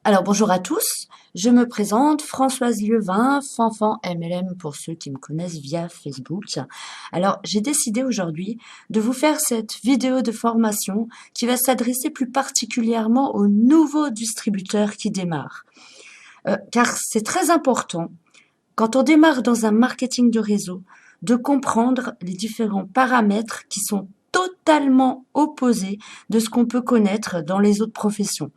Alors bonjour à tous, je me présente Françoise Lieuvain, Fanfan MLM pour ceux qui me connaissent via Facebook. Alors j'ai décidé aujourd'hui de vous faire cette vidéo de formation qui va s'adresser plus particulièrement aux nouveaux distributeurs qui démarrent. Car c'est très important, quand on démarre dans un marketing de réseau, de comprendre les différents paramètres qui sont totalement opposés de ce qu'on peut connaître dans les autres professions.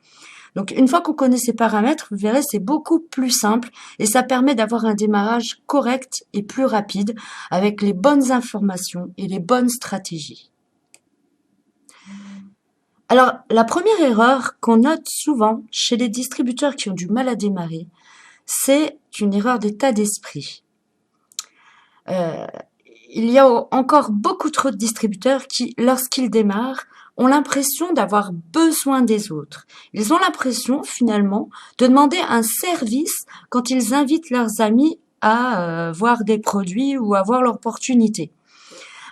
Donc, une fois qu'on connaît ces paramètres, vous verrez, c'est beaucoup plus simple et ça permet d'avoir un démarrage correct et plus rapide avec les bonnes informations et les bonnes stratégies. Alors, la première erreur qu'on note souvent chez les distributeurs qui ont du mal à démarrer, c'est une erreur d'état d'esprit. Il y a encore beaucoup trop de distributeurs qui, lorsqu'ils démarrent, ont l'impression d'avoir besoin des autres. Ils ont l'impression, finalement, de demander un service quand ils invitent leurs amis à voir des produits ou à voir l'opportunité.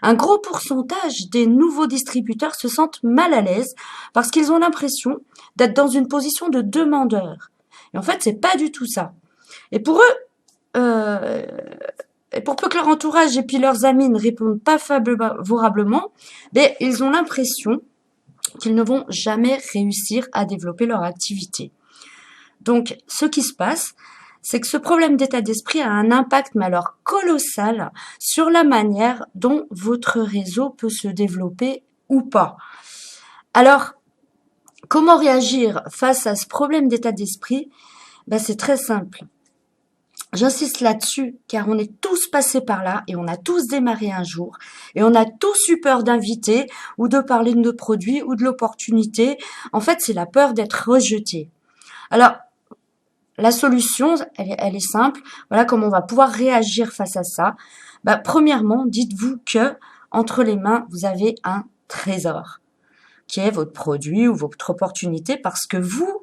Un gros pourcentage des nouveaux distributeurs se sentent mal à l'aise parce qu'ils ont l'impression d'être dans une position de demandeur. Et en fait, c'est pas du tout ça. Et pour eux, et pour peu que leur entourage et puis leurs amis ne répondent pas favorablement, ils ont l'impression qu'ils ne vont jamais réussir à développer leur activité. Donc, ce qui se passe, c'est que ce problème d'état d'esprit a un impact, mais alors colossal, sur la manière dont votre réseau peut se développer ou pas. Alors, comment réagir face à ce problème d'état d'esprit? C'est très simple. J'insiste là-dessus car on est tous passés par là et on a tous démarré un jour et on a tous eu peur d'inviter ou de parler de nos produits ou de l'opportunité. En fait, c'est la peur d'être rejeté. Alors, la solution, elle est simple. Voilà comment on va pouvoir réagir face à ça. Premièrement, dites-vous que entre les mains, vous avez un trésor qui est votre produit ou votre opportunité parce que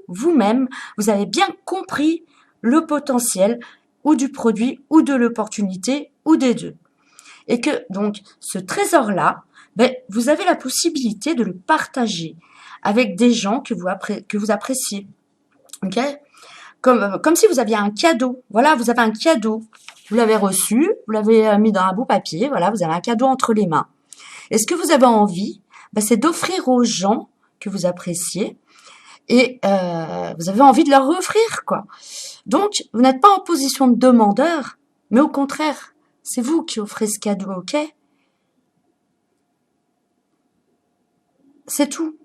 vous-même, vous avez bien compris le potentiel ou du produit, ou de l'opportunité, ou des deux. Et que, donc, ce trésor-là, vous avez la possibilité de le partager avec des gens que vous appréciez. Ok? Comme si vous aviez un cadeau. Voilà, vous avez un cadeau. Vous l'avez reçu, vous l'avez mis dans un beau papier, voilà, vous avez un cadeau entre les mains. Et ce que vous avez envie, c'est d'offrir aux gens que vous appréciez et vous avez envie de leur offrir, quoi. Donc, vous n'êtes pas en position de demandeur, mais au contraire, c'est vous qui offrez ce cadeau, ok? C'est tout.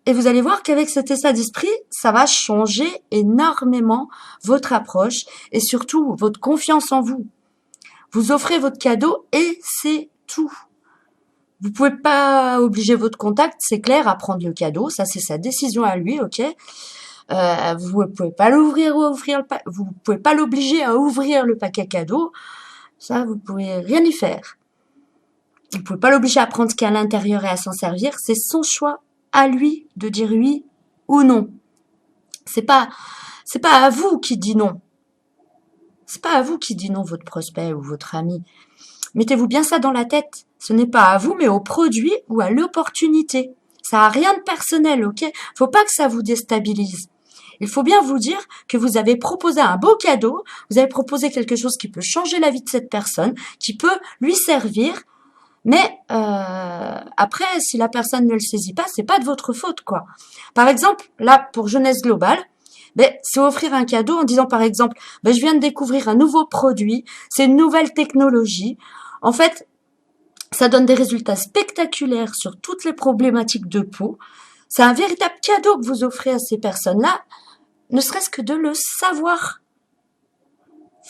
Et vous allez voir qu'avec cet état d'esprit, ça va changer énormément votre approche et surtout votre confiance en vous. Vous offrez votre cadeau et c'est tout. Vous pouvez pas obliger votre contact, c'est clair, à prendre le cadeau. Ça, c'est sa décision à lui, ok? Vous pouvez pas vous pouvez pas l'obliger à ouvrir le paquet cadeau. Ça, vous pouvez rien y faire. Vous pouvez pas l'obliger à prendre ce qu'il y a à l'intérieur et à s'en servir. C'est son choix à lui de dire oui ou non. C'est pas à vous qui dit non. C'est pas à vous qui dit non, votre prospect ou votre ami. Mettez-vous bien ça dans la tête. Ce n'est pas à vous, mais au produit ou à l'opportunité. Ça a rien de personnel, ok? Faut pas que ça vous déstabilise. Il faut bien vous dire que vous avez proposé un beau cadeau, vous avez proposé quelque chose qui peut changer la vie de cette personne, qui peut lui servir, mais après, si la personne ne le saisit pas, c'est pas de votre faute, quoi. Par exemple, là, pour Jeunesse Globale, c'est offrir un cadeau en disant, par exemple, je viens de découvrir un nouveau produit, c'est une nouvelle technologie. En fait, ça donne des résultats spectaculaires sur toutes les problématiques de peau. C'est un véritable cadeau que vous offrez à ces personnes-là, ne serait-ce que de le savoir.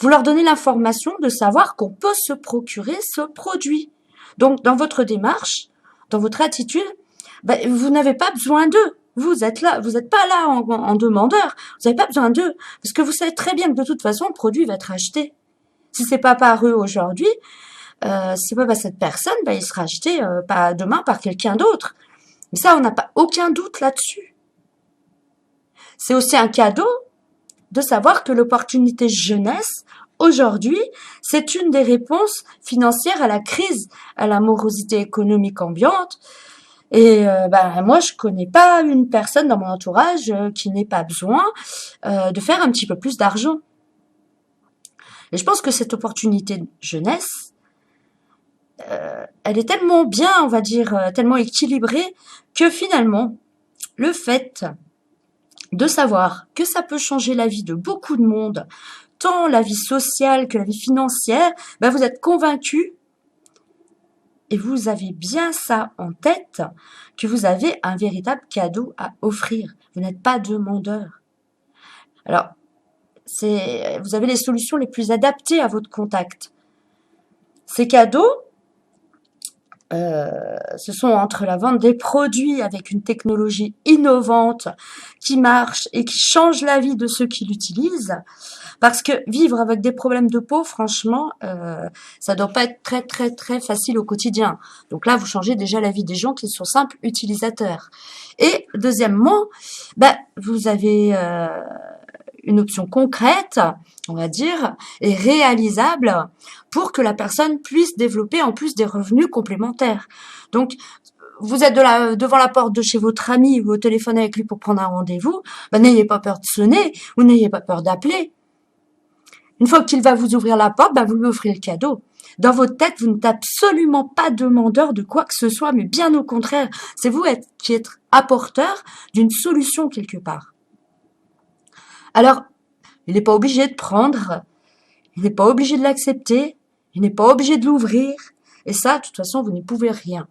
Vous leur donnez l'information de savoir qu'on peut se procurer ce produit. Donc, dans votre démarche, dans votre attitude, vous n'avez pas besoin d'eux. Vous êtes là, vous n'êtes pas là en demandeur. Vous n'avez pas besoin d'eux. Parce que vous savez très bien que de toute façon, le produit va être acheté. Si c'est pas par eux aujourd'hui, c'est pas par cette personne, il sera acheté pas demain par quelqu'un d'autre. Mais ça, on n'a pas aucun doute là-dessus. C'est aussi un cadeau de savoir que l'opportunité jeunesse, aujourd'hui, c'est une des réponses financières à la crise, à la morosité économique ambiante. Et moi, je connais pas une personne dans mon entourage qui n'ait pas besoin de faire un petit peu plus d'argent. Et je pense que cette opportunité de jeunesse, elle est tellement bien, on va dire, tellement équilibrée, que finalement, le fait de savoir que ça peut changer la vie de beaucoup de monde, tant la vie sociale que la vie financière, vous êtes convaincu et vous avez bien ça en tête, que vous avez un véritable cadeau à offrir. Vous n'êtes pas demandeur. Alors, vous avez les solutions les plus adaptées à votre contact. Ces cadeaux, ce sont entre la vente des produits avec une technologie innovante qui marche et qui change la vie de ceux qui l'utilisent. Parce que vivre avec des problèmes de peau, franchement, ça doit pas être très très très facile au quotidien. Donc là, vous changez déjà la vie des gens qui sont simples utilisateurs. Et deuxièmement, vous avez une option concrète, on va dire, et réalisable pour que la personne puisse développer en plus des revenus complémentaires. Donc, vous êtes devant la porte de chez votre ami, vous téléphonez avec lui pour prendre un rendez-vous, n'ayez pas peur de sonner, ou n'ayez pas peur d'appeler. Une fois qu'il va vous ouvrir la porte, vous lui offrez le cadeau. Dans votre tête, vous n'êtes absolument pas demandeur de quoi que ce soit, mais bien au contraire, c'est vous qui êtes apporteur d'une solution quelque part. Alors, il n'est pas obligé de prendre, il n'est pas obligé de l'accepter, il n'est pas obligé de l'ouvrir, et ça, de toute façon, vous n'y pouvez rien.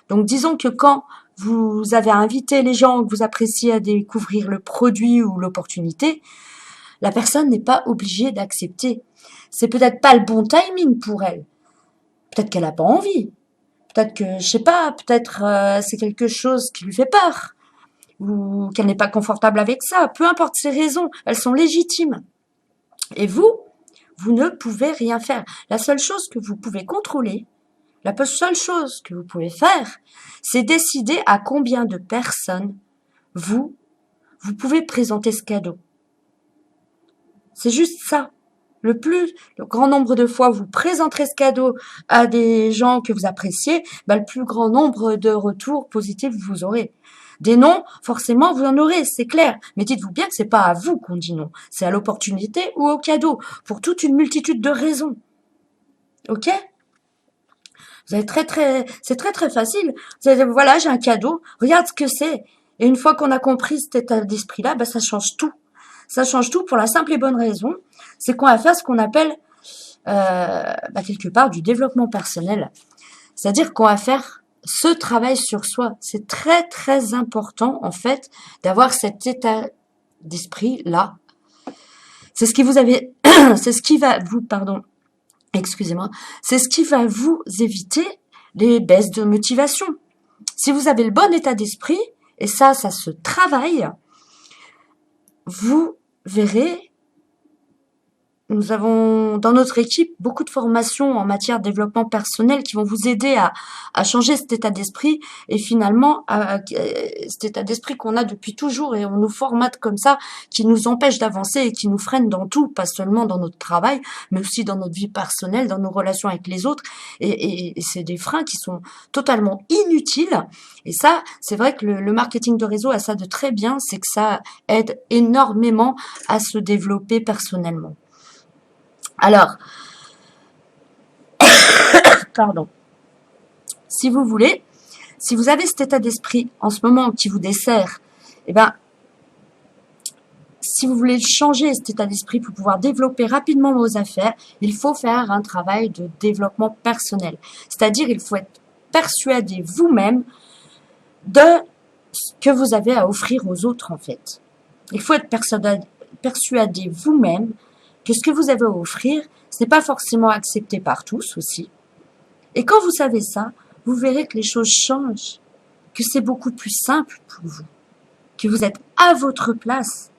Donc, disons que quand vous avez invité les gens que vous appréciez à découvrir le produit ou l'opportunité, la personne n'est pas obligée d'accepter. C'est peut-être pas le bon timing pour elle. Peut-être qu'elle n'a pas envie. Peut-être que, je sais pas, peut-être c'est quelque chose qui lui fait peur. Ou qu'elle n'est pas confortable avec ça. Peu importe ses raisons, elles sont légitimes. Et vous ne pouvez rien faire. La seule chose que vous pouvez contrôler, la seule chose que vous pouvez faire, c'est décider à combien de personnes vous pouvez présenter ce cadeau. C'est juste ça. Le grand nombre de fois vous présenterez ce cadeau à des gens que vous appréciez, le plus grand nombre de retours positifs vous aurez. Des non, forcément, vous en aurez, c'est clair. Mais dites-vous bien que c'est pas à vous qu'on dit non. C'est à l'opportunité ou au cadeau. Pour toute une multitude de raisons. Ok? C'est très très facile. Vous allez, voilà, j'ai un cadeau. Regarde ce que c'est. Et une fois qu'on a compris cet état d'esprit-là, ça change tout. Ça change tout pour la simple et bonne raison, c'est qu'on va faire ce qu'on appelle quelque part du développement personnel. C'est-à-dire qu'on va faire ce travail sur soi. C'est très très important en fait d'avoir cet état d'esprit-là. C'est ce qui c'est ce qui va vous, excusez-moi, c'est ce qui va vous éviter les baisses de motivation. Si vous avez le bon état d'esprit, et ça se travaille, vous verrez, nous avons dans notre équipe beaucoup de formations en matière de développement personnel qui vont vous aider à changer cet état d'esprit et finalement cet état d'esprit qu'on a depuis toujours et on nous formate comme ça, qui nous empêche d'avancer et qui nous freine dans tout, pas seulement dans notre travail, mais aussi dans notre vie personnelle, dans nos relations avec les autres. Et c'est des freins qui sont totalement inutiles. Et ça, c'est vrai que le marketing de réseau a ça de très bien, c'est que ça aide énormément à se développer personnellement. Alors, si vous voulez, si vous avez cet état d'esprit en ce moment qui vous dessert, si vous voulez changer cet état d'esprit pour pouvoir développer rapidement vos affaires, il faut faire un travail de développement personnel. C'est-à-dire, il faut être persuadé vous-même de ce que vous avez à offrir aux autres, en fait. Il faut être persuadé vous-même que ce que vous avez à offrir, ce n'est pas forcément accepté par tous aussi. Et quand vous savez ça, vous verrez que les choses changent, que c'est beaucoup plus simple pour vous, que vous êtes à votre place,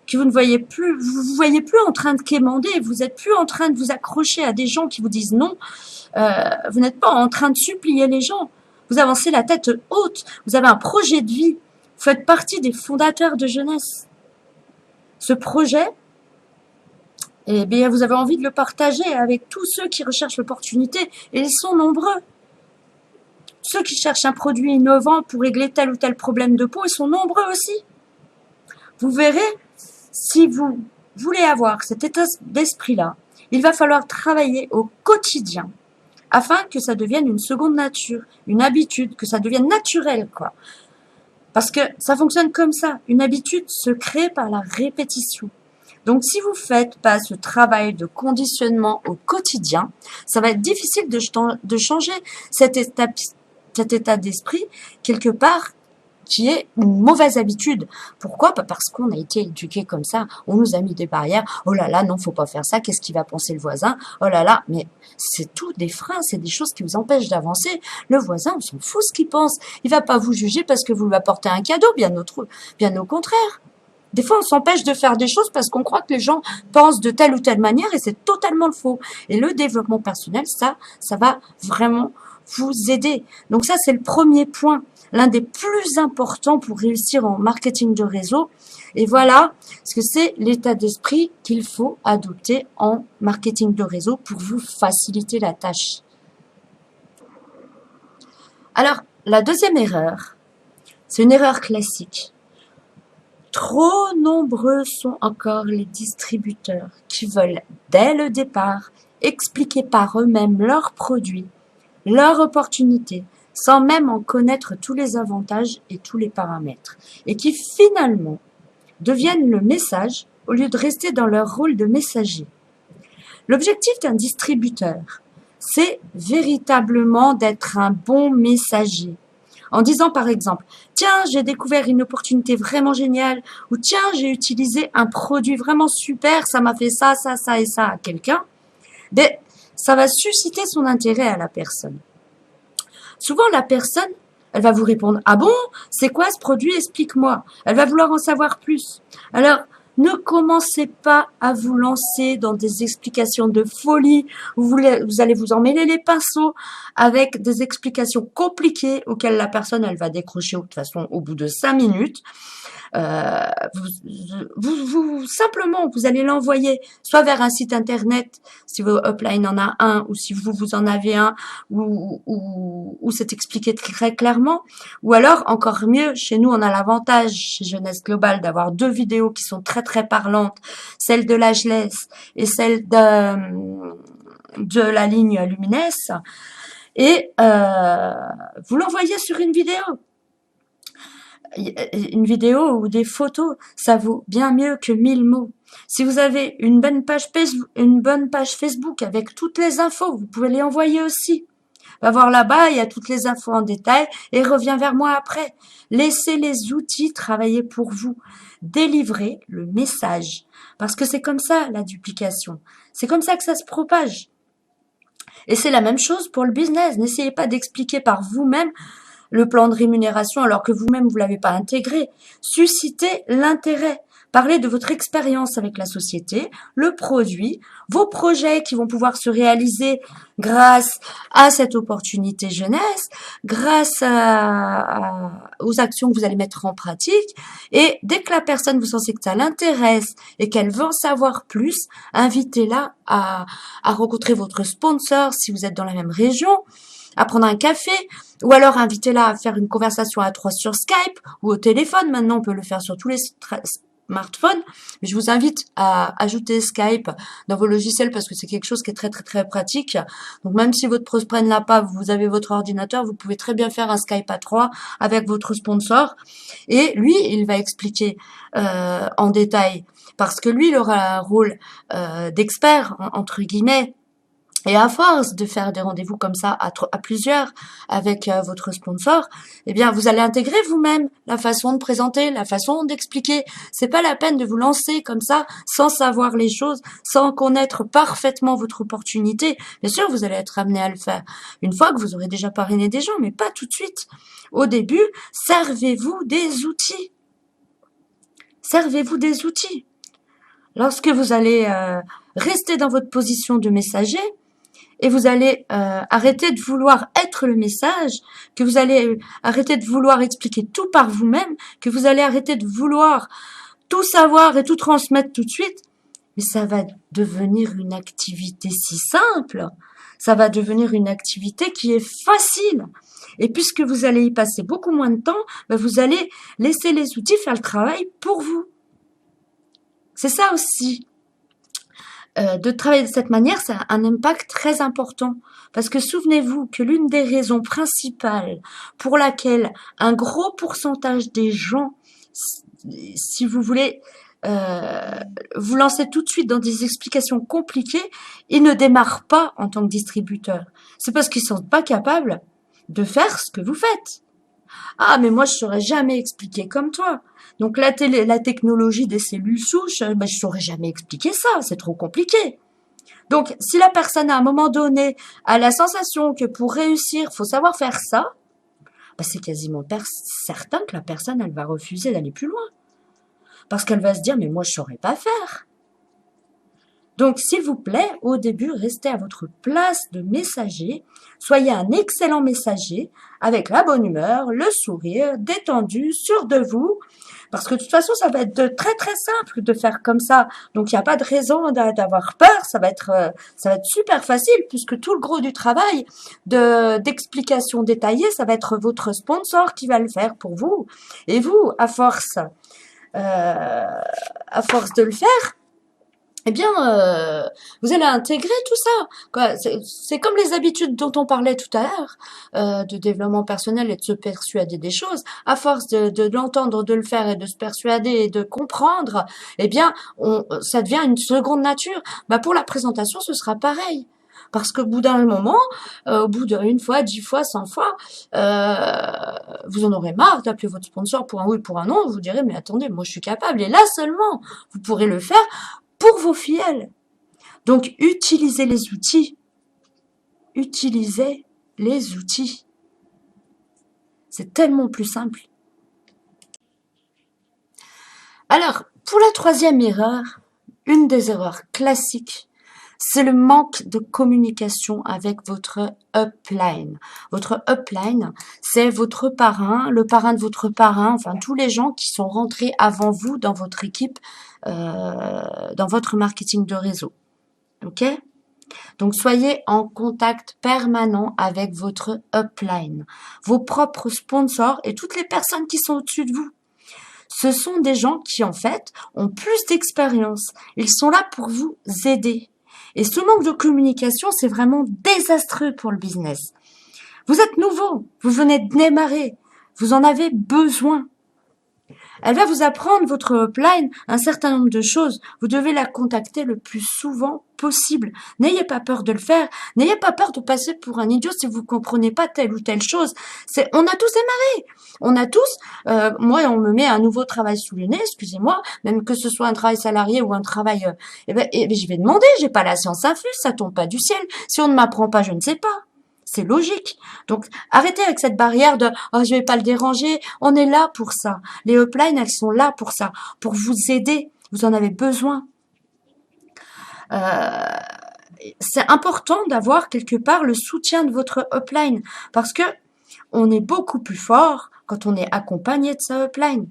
que vous ne voyez plus, vous voyez plus en train de quémander, vous n'êtes plus en train de vous accrocher à des gens qui vous disent non, vous n'êtes pas en train de supplier les gens, vous avancez la tête haute, vous avez un projet de vie, vous faites partie des fondateurs de jeunesse. Ce projet, vous avez envie de le partager avec tous ceux qui recherchent l'opportunité, et ils sont nombreux. Ceux qui cherchent un produit innovant pour régler tel ou tel problème de peau, ils sont nombreux aussi. Vous verrez, si vous voulez avoir cet état d'esprit-là, il va falloir travailler au quotidien afin que ça devienne une seconde nature, une habitude, que ça devienne naturel, quoi. Parce que ça fonctionne comme ça. Une habitude se crée par la répétition. Donc, si vous faites pas ce travail de conditionnement au quotidien, ça va être difficile de changer cet état d'esprit quelque part qui est une mauvaise habitude. Pourquoi? Pas parce qu'on a été éduqué comme ça. On nous a mis des barrières. Oh là là, non, faut pas faire ça. Qu'est-ce qu'il va penser le voisin? Oh là là, mais c'est tout des freins, c'est des choses qui vous empêchent d'avancer. Le voisin, on s'en fout ce qu'il pense. Il va pas vous juger parce que vous lui apportez un cadeau, bien au contraire. Des fois, on s'empêche de faire des choses parce qu'on croit que les gens pensent de telle ou telle manière et c'est totalement le faux. Et le développement personnel, ça va vraiment vous aider. Donc ça, c'est le premier point, l'un des plus importants pour réussir en marketing de réseau. Et voilà ce que c'est l'état d'esprit qu'il faut adopter en marketing de réseau pour vous faciliter la tâche. Alors, la deuxième erreur, c'est une erreur classique. Trop nombreux sont encore les distributeurs qui veulent, dès le départ, expliquer par eux-mêmes leurs produits, leurs opportunités, sans même en connaître tous les avantages et tous les paramètres, et qui finalement deviennent le message au lieu de rester dans leur rôle de messager. L'objectif d'un distributeur, c'est véritablement d'être un bon messager. En disant par exemple, tiens, j'ai découvert une opportunité vraiment géniale, ou tiens, j'ai utilisé un produit vraiment super, ça m'a fait ça, ça, ça et ça à quelqu'un, ben, ça va susciter son intérêt à la personne. Souvent, la personne, elle va vous répondre, ah bon, c'est quoi ce produit, explique-moi. Elle va vouloir en savoir plus. Alors, ne commencez pas à vous lancer dans des explications de folie. Vous allez vous emmêler les pinceaux avec des explications compliquées auxquelles la personne, elle va décrocher de toute façon au bout de 5 minutes. Simplement, vous allez l'envoyer soit vers un site internet, si votre upline en a un, ou si vous en avez un, où c'est expliqué très clairement, ou alors, encore mieux, chez nous, on a l'avantage, chez Jeunesse Globale, d'avoir 2 vidéos qui sont très très parlantes, celle de la Jeunesse et celle de la ligne Lumines, et vous l'envoyez sur une vidéo ou des photos, ça vaut bien mieux que 1000 mots. Si vous avez une bonne page Facebook avec toutes les infos, vous pouvez les envoyer aussi. Va voir là-bas, il y a toutes les infos en détail et reviens vers moi après. Laissez les outils travailler pour vous. Délivrez le message. Parce que c'est comme ça, la duplication. C'est comme ça que ça se propage. Et c'est la même chose pour le business. N'essayez pas d'expliquer par vous-même le plan de rémunération alors que vous-même vous l'avez pas intégré. Suscitez l'intérêt. Parlez de votre expérience avec la société, le produit, vos projets qui vont pouvoir se réaliser grâce à cette opportunité jeunesse, grâce aux actions que vous allez mettre en pratique. Et dès que la personne, vous sentez que ça l'intéresse et qu'elle veut en savoir plus, invitez-la à rencontrer votre sponsor si vous êtes dans la même région, à prendre un café, ou alors invitez-la à faire une conversation à 3 sur Skype ou au téléphone. Maintenant, on peut le faire sur tous les smartphones. Je vous invite à ajouter Skype dans vos logiciels parce que c'est quelque chose qui est très très très pratique. Donc même si votre prospect ne l'a pas, vous avez votre ordinateur, vous pouvez très bien faire un Skype à 3 avec votre sponsor. Et lui, il va expliquer en détail parce que lui, il aura un rôle d'expert, entre guillemets. Et à force de faire des rendez-vous comme ça à plusieurs avec votre sponsor, eh bien, vous allez intégrer vous-même la façon de présenter, la façon d'expliquer. C'est pas la peine de vous lancer comme ça sans savoir les choses, sans connaître parfaitement votre opportunité. Bien sûr, vous allez être amené à le faire une fois que vous aurez déjà parrainé des gens, mais pas tout de suite. Au début, servez-vous des outils. Servez-vous des outils. Lorsque vous allez rester dans votre position de messager, et vous allez arrêter de vouloir être le message, que vous allez arrêter de vouloir expliquer tout par vous-même, que vous allez arrêter de vouloir tout savoir et tout transmettre tout de suite, mais ça va devenir une activité si simple, ça va devenir une activité qui est facile. Et puisque vous allez y passer beaucoup moins de temps, ben vous allez laisser les outils faire le travail pour vous. C'est ça aussi. De travailler de cette manière, ça a un impact très important. Parce que souvenez-vous que l'une des raisons principales pour laquelle un gros pourcentage des gens, si vous voulez vous lancer tout de suite dans des explications compliquées, ils ne démarrent pas en tant que distributeurs. C'est parce qu'ils ne sont pas capables de faire ce que vous faites. Ah, mais moi, je saurais jamais expliquer comme toi. Donc, la technologie des cellules souches, ben, je saurais jamais expliquer ça. C'est trop compliqué. Donc, si la personne, à un moment donné, a la sensation que pour réussir, faut savoir faire ça, ben, c'est quasiment certain que la personne, elle va refuser d'aller plus loin. Parce qu'elle va se dire, mais moi, je saurais pas faire. Donc, s'il vous plaît, au début, restez à votre place de messager. Soyez un excellent messager avec la bonne humeur, le sourire, détendu, sûr de vous. Parce que de toute façon, ça va être très très simple de faire comme ça. Donc, il n'y a pas de raison d'avoir peur. Ça va être super facile puisque tout le gros du travail d'explication détaillée, ça va être votre sponsor qui va le faire pour vous. Et vous, à force de le faire, eh bien, vous allez intégrer tout ça. Quoi. C'est comme les habitudes dont on parlait tout à l'heure, de développement personnel et de se persuader des choses. À force de l'entendre, de le faire et de se persuader et de comprendre, eh bien, ça devient une seconde nature. Bah, pour la présentation, ce sera pareil. Parce qu'au bout d'un moment, au bout d'une fois, 10 fois, 100 fois, vous en aurez marre d'appeler votre sponsor pour un oui, pour un non. Vous direz, mais attendez, moi je suis capable. Et là seulement, vous pourrez le faire pour vos filleuls. Donc, utilisez les outils. Utilisez les outils. C'est tellement plus simple. Alors, pour la troisième erreur, une des erreurs classiques, c'est le manque de communication avec votre upline. Votre upline, c'est votre parrain, le parrain de votre parrain, enfin tous les gens qui sont rentrés avant vous dans votre équipe, dans votre marketing de réseau. Ok ? Donc, soyez en contact permanent avec votre upline, vos propres sponsors et toutes les personnes qui sont au-dessus de vous. Ce sont des gens qui, en fait, ont plus d'expérience. Ils sont là pour vous aider. Et ce manque de communication, c'est vraiment désastreux pour le business. Vous êtes nouveau, vous venez de démarrer, vous en avez besoin. Elle va vous apprendre, votre upline, un certain nombre de choses. Vous devez la contacter le plus souvent possible. N'ayez pas peur de le faire. N'ayez pas peur de passer pour un idiot si vous comprenez pas telle ou telle chose. On a tous démarré. On a tous, moi, on me met un nouveau travail sous le nez, excusez-moi, même que ce soit un travail salarié ou un travail, je vais demander, j'ai pas la science infuse, ça tombe pas du ciel. Si on ne m'apprend pas, je ne sais pas. C'est logique. Donc, arrêtez avec cette barrière de « Oh, je vais pas le déranger ». On est là pour ça. Les uplines, elles sont là pour ça, pour vous aider. Vous en avez besoin. C'est important d'avoir quelque part le soutien de votre upline parce que on est beaucoup plus fort quand on est accompagné de sa upline.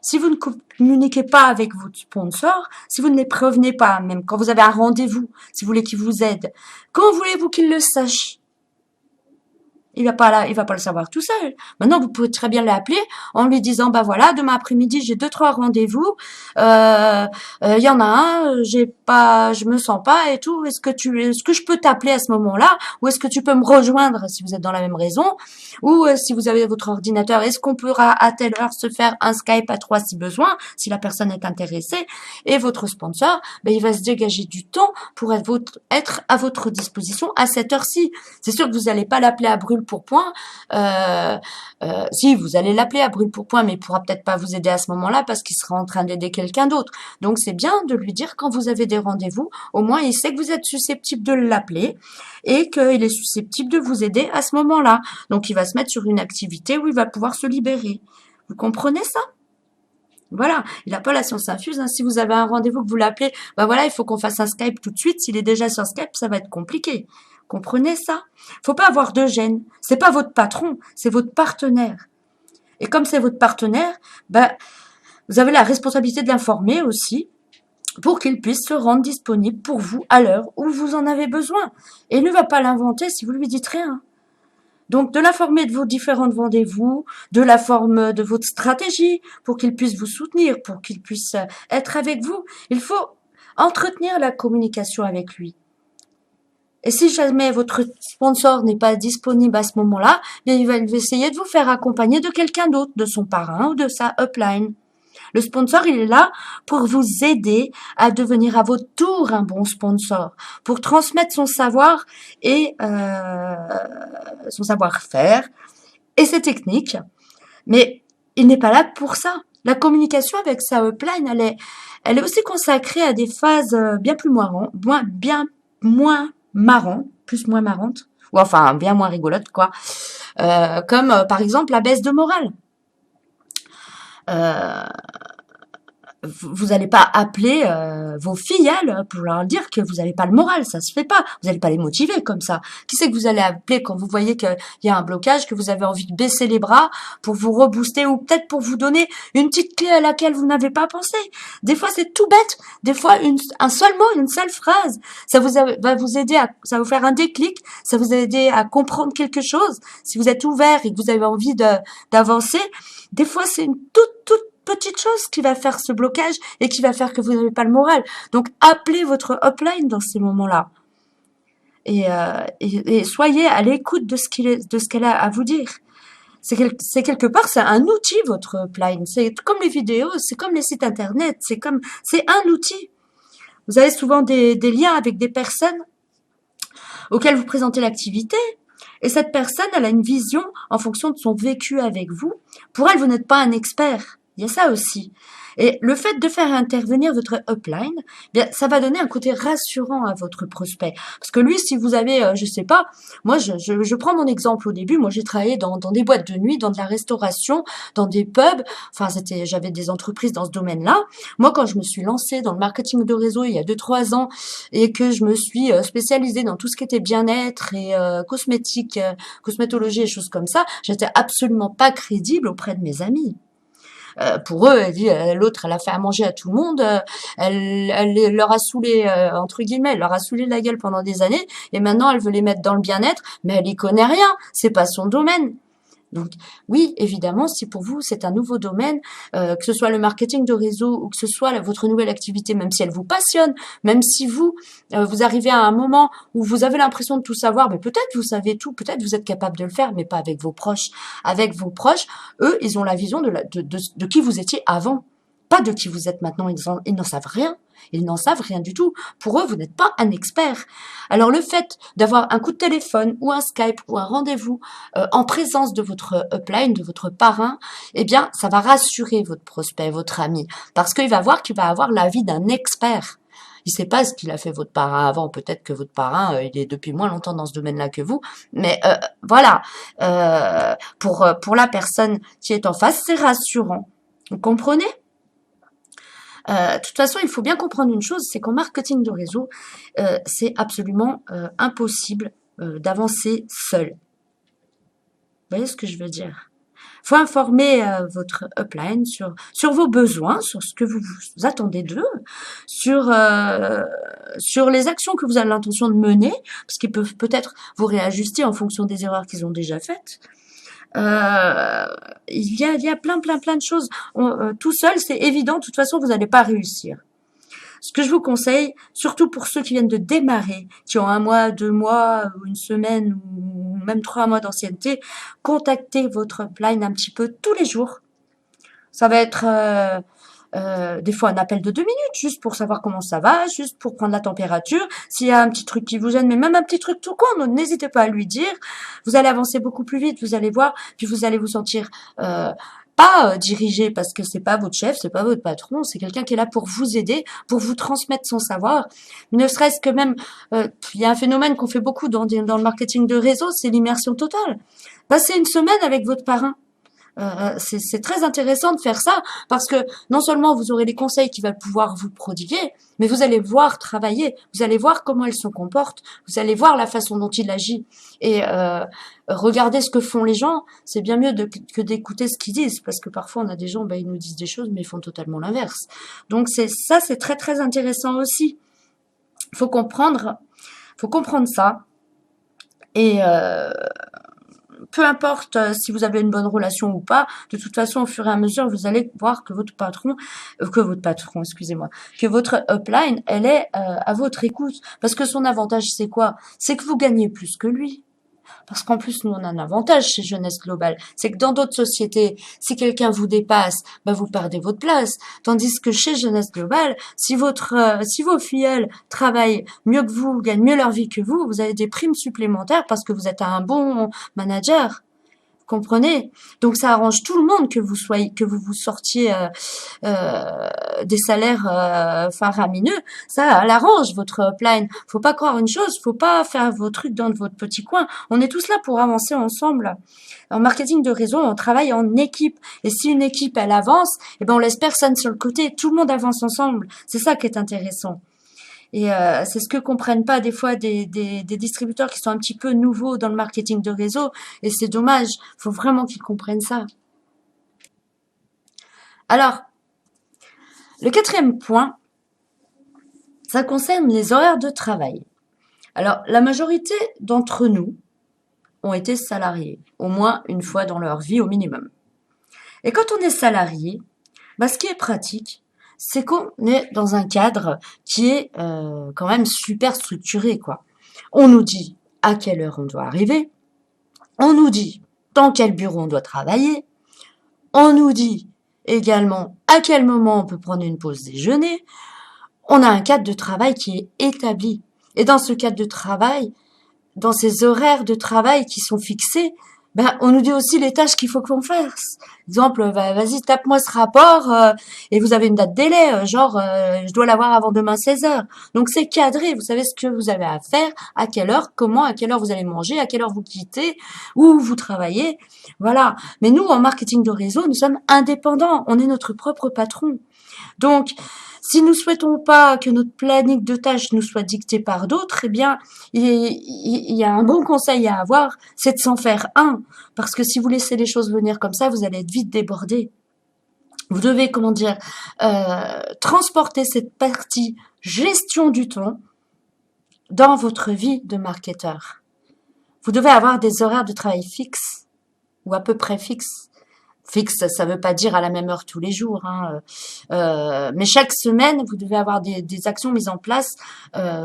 Si vous ne communiquez pas avec votre sponsor, si vous ne les prévenez pas, même quand vous avez un rendez-vous, si vous voulez qu'il vous aide, comment voulez-vous qu'il le sache? Il va pas le savoir tout seul. Maintenant, vous pouvez très bien l'appeler en lui disant, bah voilà, demain après-midi, j'ai 2-3 rendez-vous. Y en a un, je me sens pas et tout. Est-ce que je peux t'appeler à ce moment-là? Ou est-ce que tu peux me rejoindre si vous êtes dans la même raison? Ou si vous avez votre ordinateur, est-ce qu'on pourra à telle heure se faire un Skype à 3 si besoin, si la personne est intéressée? Et votre sponsor, ben, il va se dégager du temps pour être à votre disposition à cette heure-ci. C'est sûr que vous n'allez pas l'appeler à brûle pour point. Si, vous allez l'appeler à brûle pour point, mais il pourra peut-être pas vous aider à ce moment-là parce qu'il sera en train d'aider quelqu'un d'autre. Donc, c'est bien de lui dire quand vous avez des rendez-vous, au moins il sait que vous êtes susceptible de l'appeler et qu'il est susceptible de vous aider à ce moment-là. Donc, il va se mettre sur une activité où il va pouvoir se libérer. Vous comprenez ça? Voilà, il n'a pas la science infuse. Hein. Si vous avez un rendez-vous que vous l'appelez, ben voilà, il faut qu'on fasse un Skype tout de suite. S'il est déjà sur Skype, ça va être compliqué. Comprenez ça? Faut pas avoir de gêne. C'est pas votre patron, c'est votre partenaire. Et comme c'est votre partenaire, ben vous avez la responsabilité de l'informer aussi pour qu'il puisse se rendre disponible pour vous à l'heure où vous en avez besoin. Et il ne va pas l'inventer si vous lui dites rien. Donc, de l'informer de vos différents rendez-vous, de la forme de votre stratégie, pour qu'il puisse vous soutenir, pour qu'il puisse être avec vous. Il faut entretenir la communication avec lui. Et si jamais votre sponsor n'est pas disponible à ce moment-là, bien il va essayer de vous faire accompagner de quelqu'un d'autre, de son parrain ou de sa upline. Le sponsor, il est là pour vous aider à devenir à votre tour un bon sponsor, pour transmettre son savoir et son savoir-faire et ses techniques. Mais il n'est pas là pour ça. La communication avec sa upline, elle est aussi consacrée à des phases bien moins marrantes, ou enfin bien moins rigolotes, quoi. Comme par exemple la baisse de morale. Vous n'allez pas appeler vos fillales pour leur dire que vous n'avez pas le moral, ça se fait pas. Vous n'allez pas les motiver comme ça. Qui c'est que vous allez appeler quand vous voyez qu'il y a un blocage, que vous avez envie de baisser les bras pour vous rebooster ou peut-être pour vous donner une petite clé à laquelle vous n'avez pas pensé. Des fois c'est tout bête. Des fois un seul mot, une seule phrase, va vous aider ça va vous faire un déclic, ça va vous aider à comprendre quelque chose. Si vous êtes ouvert et que vous avez envie d'avancer, des fois c'est une toute petite chose qui va faire ce blocage et qui va faire que vous n'avez pas le moral. Donc, appelez votre upline dans ces moments-là. Et soyez à l'écoute de ce qu'elle a à vous dire. C'est quelque part, c'est un outil, votre upline. C'est comme les vidéos, c'est comme les sites internet, c'est un outil. Vous avez souvent des liens avec des personnes auxquelles vous présentez l'activité. Et cette personne, elle a une vision en fonction de son vécu avec vous. Pour elle, vous n'êtes pas un expert. Il y a ça aussi. Et le fait de faire intervenir votre upline, bien, ça va donner un côté rassurant à votre prospect. Parce que lui, si vous avez, je sais pas, moi, je prends mon exemple au début. Moi, j'ai travaillé dans des boîtes de nuit, dans de la restauration, dans des pubs. Enfin, j'avais des entreprises dans ce domaine-là. Moi, quand je me suis lancée dans le marketing de réseau il y a 2-3 ans et que je me suis spécialisée dans tout ce qui était bien-être et cosmétique, cosmétologie et choses comme ça, j'étais absolument pas crédible auprès de mes amis. Pour eux, elle dit, l'autre, elle a fait à manger à tout le monde, elle leur a saoulé, entre guillemets, elle leur a saoulé la gueule pendant des années, et maintenant elle veut les mettre dans le bien-être, mais elle y connaît rien, c'est pas son domaine. Donc oui, évidemment, si pour vous c'est un nouveau domaine, que ce soit le marketing de réseau ou que ce soit votre nouvelle activité, même si elle vous passionne, même si vous arrivez à un moment où vous avez l'impression de tout savoir, mais peut-être vous savez tout, peut-être vous êtes capable de le faire, mais pas avec vos proches. Avec vos proches, eux, ils ont la vision de qui vous étiez avant, pas de qui vous êtes maintenant. Ils n'en savent rien. Ils n'en savent rien du tout. Pour eux, vous n'êtes pas un expert. Alors le fait d'avoir un coup de téléphone ou un Skype ou un rendez-vous en présence de votre upline, de votre parrain, eh bien, ça va rassurer votre prospect, votre ami, parce qu'il va voir qu'il va avoir l'avis d'un expert. Il sait pas ce qu'il a fait votre parrain avant. Peut-être que votre parrain, il est depuis moins longtemps dans ce domaine-là que vous. Mais voilà, pour la personne qui est en face, c'est rassurant. Vous comprenez ? De toute façon, il faut bien comprendre une chose, c'est qu'en marketing de réseau, c'est absolument impossible d'avancer seul. Vous voyez ce que je veux dire? Il faut informer votre upline sur vos besoins, sur ce que vous attendez d'eux, sur les actions que vous avez l'intention de mener, parce qu'ils peuvent peut-être vous réajuster en fonction des erreurs qu'ils ont déjà faites. Il y a plein de choses. Tout seul, c'est évident, de toute façon, vous n'allez pas réussir. Ce que je vous conseille, surtout pour ceux qui viennent de démarrer, qui ont 1 mois, 2 mois, ou une semaine, ou même 3 mois d'ancienneté, contactez votre upline un petit peu tous les jours. Ça va être des fois un appel de 2 minutes, juste pour savoir comment ça va, juste pour prendre la température. S'il y a un petit truc qui vous gêne, mais même un petit truc tout con, n'hésitez pas à lui dire. Vous allez avancer beaucoup plus vite, vous allez voir, puis vous allez vous sentir pas dirigé, parce que c'est pas votre chef, c'est pas votre patron, c'est quelqu'un qui est là pour vous aider, pour vous transmettre son savoir. Ne serait-ce que même, il y a un phénomène qu'on fait beaucoup dans le marketing de réseau, c'est l'immersion totale. Passez une semaine avec votre parrain. C'est très intéressant de faire ça parce que non seulement vous aurez les conseils qui vont pouvoir vous prodiguer, mais vous allez voir travailler, vous allez voir comment elle se comporte, vous allez voir la façon dont il agit. Et regarder ce que font les gens, c'est bien mieux que d'écouter ce qu'ils disent parce que parfois on a des gens, ils nous disent des choses mais ils font totalement l'inverse. Donc c'est très très intéressant aussi. Faut comprendre, faut comprendre ça. Et peu importe si vous avez une bonne relation ou pas, de toute façon, au fur et à mesure, vous allez voir que votre patron, excusez-moi, que votre upline, elle est à votre écoute. Parce que son avantage, c'est quoi? C'est que vous gagnez plus que lui. Parce qu'en plus, nous, on a un avantage chez Jeunesse Globale. C'est que dans d'autres sociétés, si quelqu'un vous dépasse, vous perdez votre place. Tandis que chez Jeunesse Globale, si si vos filleuls travaillent mieux que vous, gagnent mieux leur vie que vous avez des primes supplémentaires parce que vous êtes un bon manager. Comprenez? Donc ça arrange tout le monde que vous sortiez des salaires faramineux. Ça l'arrange votre upline. Faut pas croire une chose, faut pas faire vos trucs dans votre petit coin. On est tous là pour avancer ensemble. En marketing de réseau, on travaille en équipe. Et si une équipe elle avance, on laisse personne sur le côté. Tout le monde avance ensemble. C'est ça qui est intéressant. Et c'est ce que comprennent pas des fois des distributeurs qui sont un petit peu nouveaux dans le marketing de réseau. Et c'est dommage. Faut vraiment qu'ils comprennent ça. Alors, le quatrième point, ça concerne les horaires de travail. Alors, la majorité d'entre nous ont été salariés, au moins une fois dans leur vie au minimum. Et quand on est salarié, ce qui est pratique, c'est qu'on est dans un cadre qui est quand même super structuré, quoi. On nous dit à quelle heure on doit arriver, on nous dit dans quel bureau on doit travailler, on nous dit également à quel moment on peut prendre une pause déjeuner. On a un cadre de travail qui est établi. Et dans ce cadre de travail, dans ces horaires de travail qui sont fixés, on nous dit aussi les tâches qu'il faut qu'on fasse. Exemple, vas-y, tape-moi ce rapport et vous avez une date délai, je dois l'avoir avant demain 16h. Donc c'est cadré, vous savez ce que vous avez à faire, à quelle heure, comment, à quelle heure vous allez manger, à quelle heure vous quittez, où vous travaillez. Voilà. Mais nous, en marketing de réseau, nous sommes indépendants, on est notre propre patron. Donc, si nous souhaitons pas que notre planning de tâches nous soit dicté par d'autres, il y a un bon conseil à avoir, c'est de s'en faire un. Parce que si vous laissez les choses venir comme ça, vous allez être vite débordé. Vous devez, transporter cette partie gestion du temps dans votre vie de marketeur. Vous devez avoir des horaires de travail fixes ou à peu près fixes. Fixe, ça veut pas dire à la même heure tous les jours, mais chaque semaine, vous devez avoir des actions mises en place.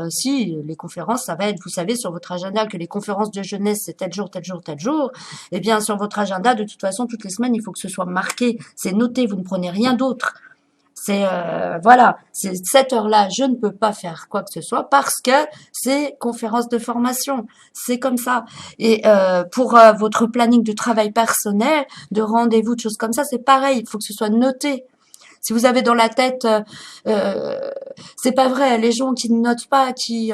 Si les conférences, ça va être, vous savez, sur votre agenda que les conférences de jeunesse, c'est tel jour, tel jour, tel jour. Eh bien, sur votre agenda, de toute façon, toutes les semaines, il faut que ce soit marqué. C'est noté, vous ne prenez rien d'autre. C'est voilà, c'est cette heure-là, je ne peux pas faire quoi que ce soit parce que c'est conférence de formation, c'est comme ça. Et pour votre planning de travail personnel, de rendez-vous, de choses comme ça, c'est pareil, il faut que ce soit noté. Si vous avez dans la tête, c'est pas vrai, les gens qui ne notent pas, qui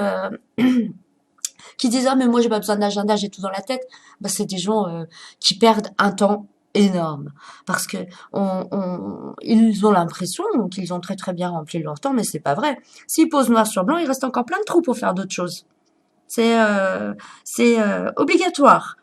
disent ah mais moi j'ai pas besoin d'agenda, j'ai tout dans la tête, c'est des gens qui perdent un temps énorme parce que ils ont l'impression qu'ils ont très très bien rempli leur temps, mais c'est pas vrai. S'ils posent noir sur blanc, il reste encore plein de trous pour faire d'autres choses. C'est obligatoire.